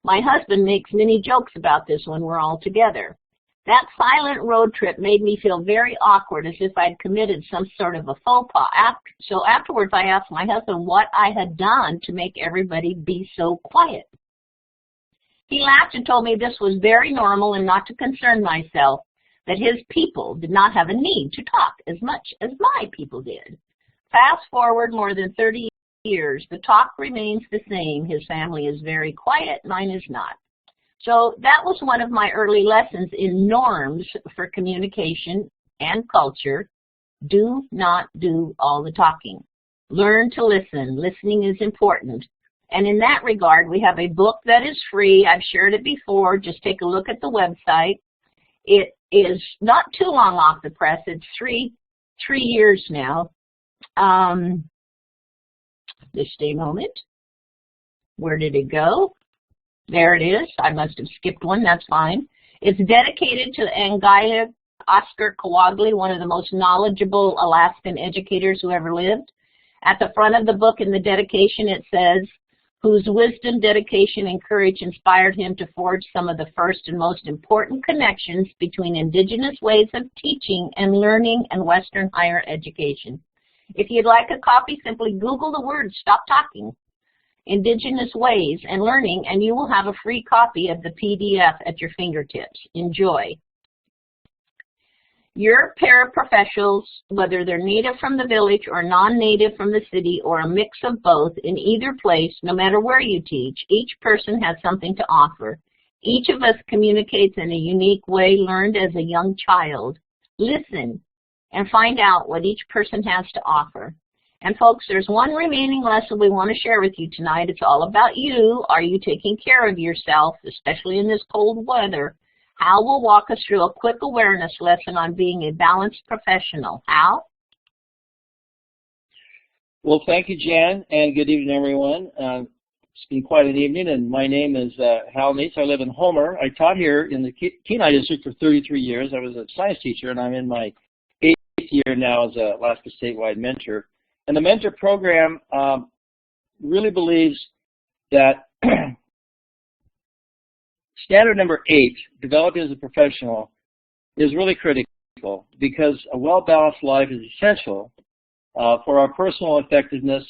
My husband makes many jokes about this when we're all together. That silent road trip made me feel very awkward, as if I'd committed some sort of a faux pas. So afterwards, I asked my husband what I had done to make everybody be so quiet. He laughed and told me this was very normal and not to concern myself, that his people did not have a need to talk as much as my people did. Fast forward more than 30 years, the talk remains the same. His family is very quiet, mine is not. So that was one of my early lessons in norms for communication and culture. Do not do all the talking. Learn to listen. Listening is important. And in that regard, we have a book that is free. I've shared it before. Just take a look at the website. It is not too long off the press. It's three years now. Just a moment. Where did it go? There it is. I must have skipped one. That's fine. It's dedicated to Angaya Oscar Kawagli, one of the most knowledgeable Alaskan educators who ever lived. At the front of the book in the dedication, it says, whose wisdom, dedication, and courage inspired him to forge some of the first and most important connections between indigenous ways of teaching and learning and Western higher education. If you'd like a copy, simply Google the word "stop talking," Indigenous Ways and Learning, and you will have a free copy of the PDF at your fingertips. Enjoy. Your paraprofessionals, whether they're native from the village or non-native from the city or a mix of both, in either place, no matter where you teach, each person has something to offer. Each of us communicates in a unique way learned as a young child. Listen and find out what each person has to offer. And folks, there's one remaining lesson we want to share with you tonight. It's all about you. Are you taking care of yourself, especially in this cold weather? Hal will walk us through a quick awareness lesson on being a balanced professional. Hal? Well, thank you, Jan, and good evening, everyone. It's been quite an evening, and my name is Hal Nates. I live in Homer. I taught here in the Kenai District for 33 years. I was a science teacher, and I'm in my 8th year now as a Alaska statewide mentor. And the mentor program really believes that standard number 8, developing as a professional, is really critical because a well-balanced life is essential for our personal effectiveness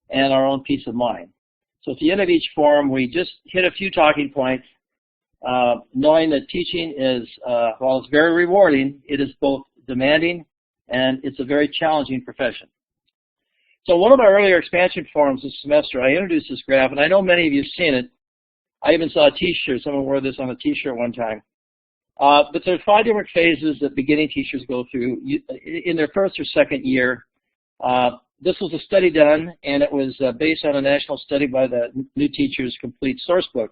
and our own peace of mind. So at the end of each forum, we just hit a few talking points, knowing that teaching is, while it's very rewarding, it is both demanding and it's a very challenging profession. So one of our earlier expansion forums this semester, I introduced this graph, and I know many of you have seen it. I even saw a t-shirt. Someone wore this on a t-shirt one time. But there are 5 different phases that beginning teachers go through in their first or second year. This was a study done, and it was based on a national study by the New Teachers Complete Sourcebook.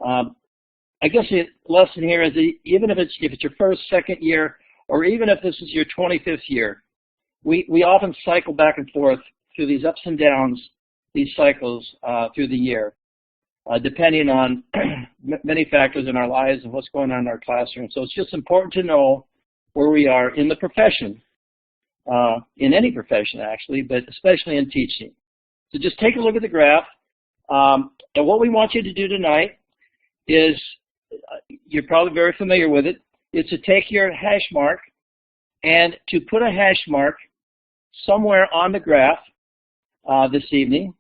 I guess the lesson here is that even if it's your first, second year, or even if this is your 25th year, we often cycle back and forth through these ups and downs, these cycles through the year, depending on many factors in our lives and what's going on in our classroom. So it's just important to know where we are in the profession, in any profession actually, but especially in teaching. So just take a look at the graph. And what we want you to do tonight is, you're probably very familiar with it, is to take your hash mark and to put a hash mark somewhere on the graph this evening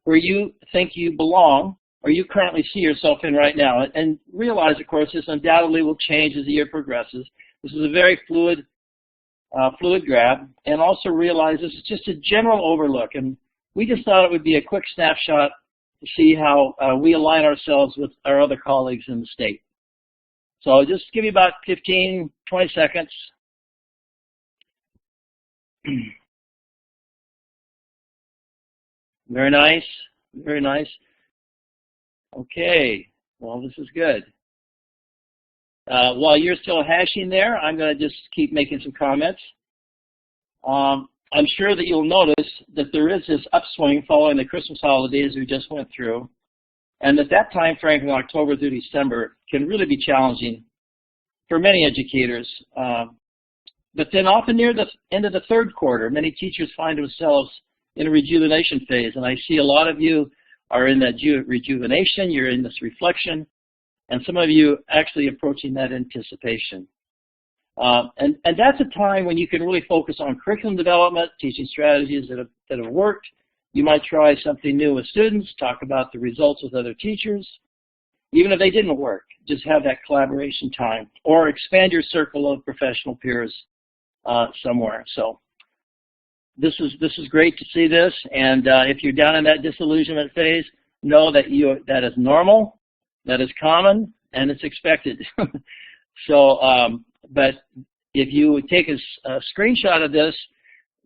where you think you belong or you currently see yourself in right now. And realize, of course, this undoubtedly will change as the year progresses. This is a very fluid graph, and also realize this is just a general overlook. And we just thought it would be a quick snapshot to see how we align ourselves with our other colleagues in the state. So I'll just give you about 15, 20 seconds. Very nice, very nice. Okay, well, this is good. While you're still hashing there, I'm going to just keep making some comments. I'm sure that you'll notice that there is this upswing following the Christmas holidays we just went through, and that time frame from October through December can really be challenging for many educators. But then often near the end of the third quarter, many teachers find themselves in a rejuvenation phase, and I see a lot of you are in that rejuvenation, you're in this reflection, and some of you actually approaching that anticipation. And that's a time when you can really focus on curriculum development, teaching strategies that have worked. You might try something new with students, talk about the results with other teachers. Even if they didn't work, just have that collaboration time, or expand your circle of professional peers somewhere. So this is great to see this, and if you're down in that disillusionment phase, know that that is normal, that is common, and it's expected. So, but if you would take a screenshot of this,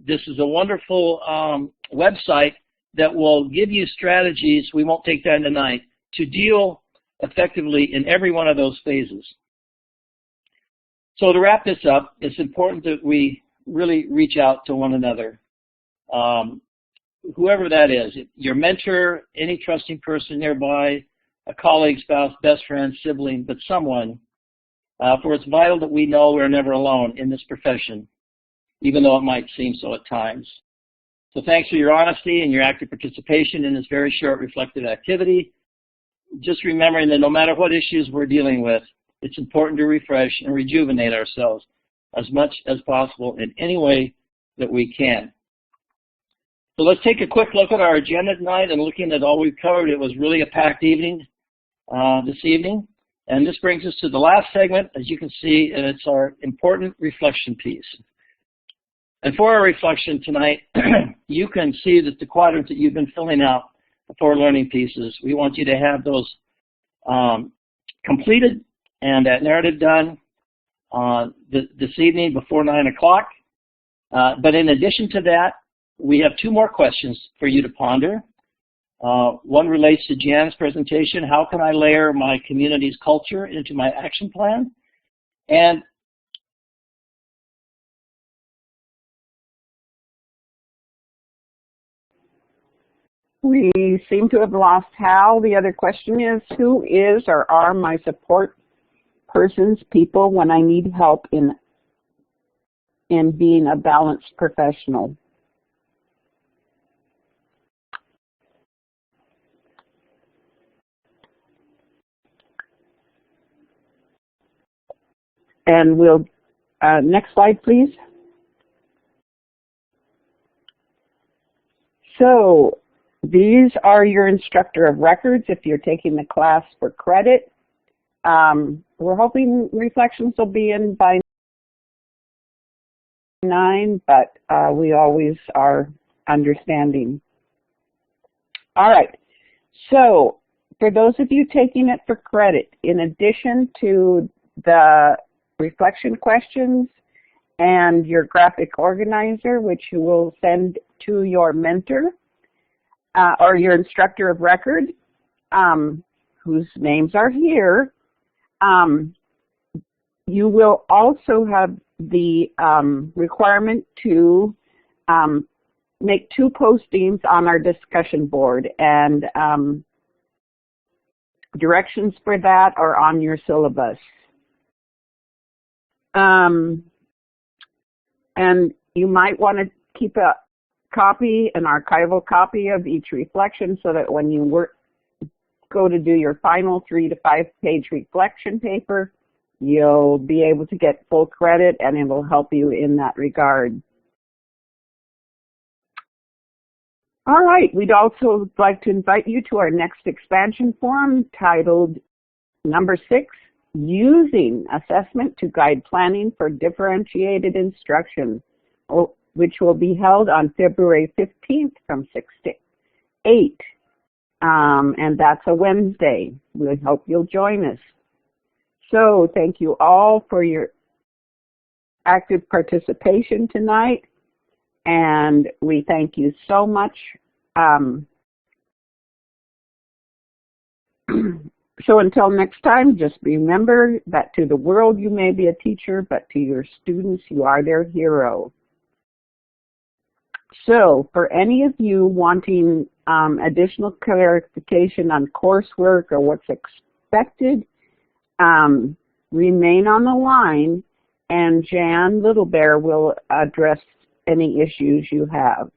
this is a wonderful website that will give you strategies, we won't take time tonight, to deal effectively in every one of those phases. So to wrap this up, it's important that we really reach out to one another. Whoever that is, your mentor, any trusting person nearby, a colleague, spouse, best friend, sibling, but someone, for it's vital that we know we're never alone in this profession, even though it might seem so at times. So thanks for your honesty and your active participation in this very short reflective activity. Just remembering that no matter what issues we're dealing with, it's important to refresh and rejuvenate ourselves as much as possible in any way that we can. So let's take a quick look at our agenda tonight, and looking at all we've covered, it was really a packed evening this evening. And this brings us to the last segment, as you can see, and it's our important reflection piece. And for our reflection tonight, you can see that the quadrants that you've been filling out, the 4 learning pieces, we want you to have those completed and that narrative done this evening before 9 o'clock. But in addition to that, we have 2 more questions for you to ponder. One relates to Jan's presentation, how can I layer my community's culture into my action plan? And we seem to have lost Hal. The other question is, who is or are my support persons, people, when I need help in being a balanced professional? And we'll, next slide, please. So these are your instructor of records if you're taking the class for credit. We're hoping reflections will be in by 9, but we always are understanding. All right, so for those of you taking it for credit, in addition to the reflection questions and your graphic organizer, which you will send to your mentor or your instructor of record, whose names are here, you will also have the requirement to make 2 postings on our discussion board, and directions for that are on your syllabus. And you might want to keep a copy, an archival copy of each reflection, so that when you go to do your final 3 to 5 page reflection paper, you'll be able to get full credit, and it will help you in that regard. All right, we'd also like to invite you to our next expansion forum titled number 6, Using Assessment to Guide Planning for Differentiated Instruction, which will be held on February 15th from 6 to 8. And that's a Wednesday. We hope you'll join us. So thank you all for your active participation tonight, and we thank you so much. So until next time, just remember that to the world you may be a teacher, but to your students you are their hero. So for any of you wanting additional clarification on coursework or what's expected, remain on the line, and Jan Littlebear will address any issues you have.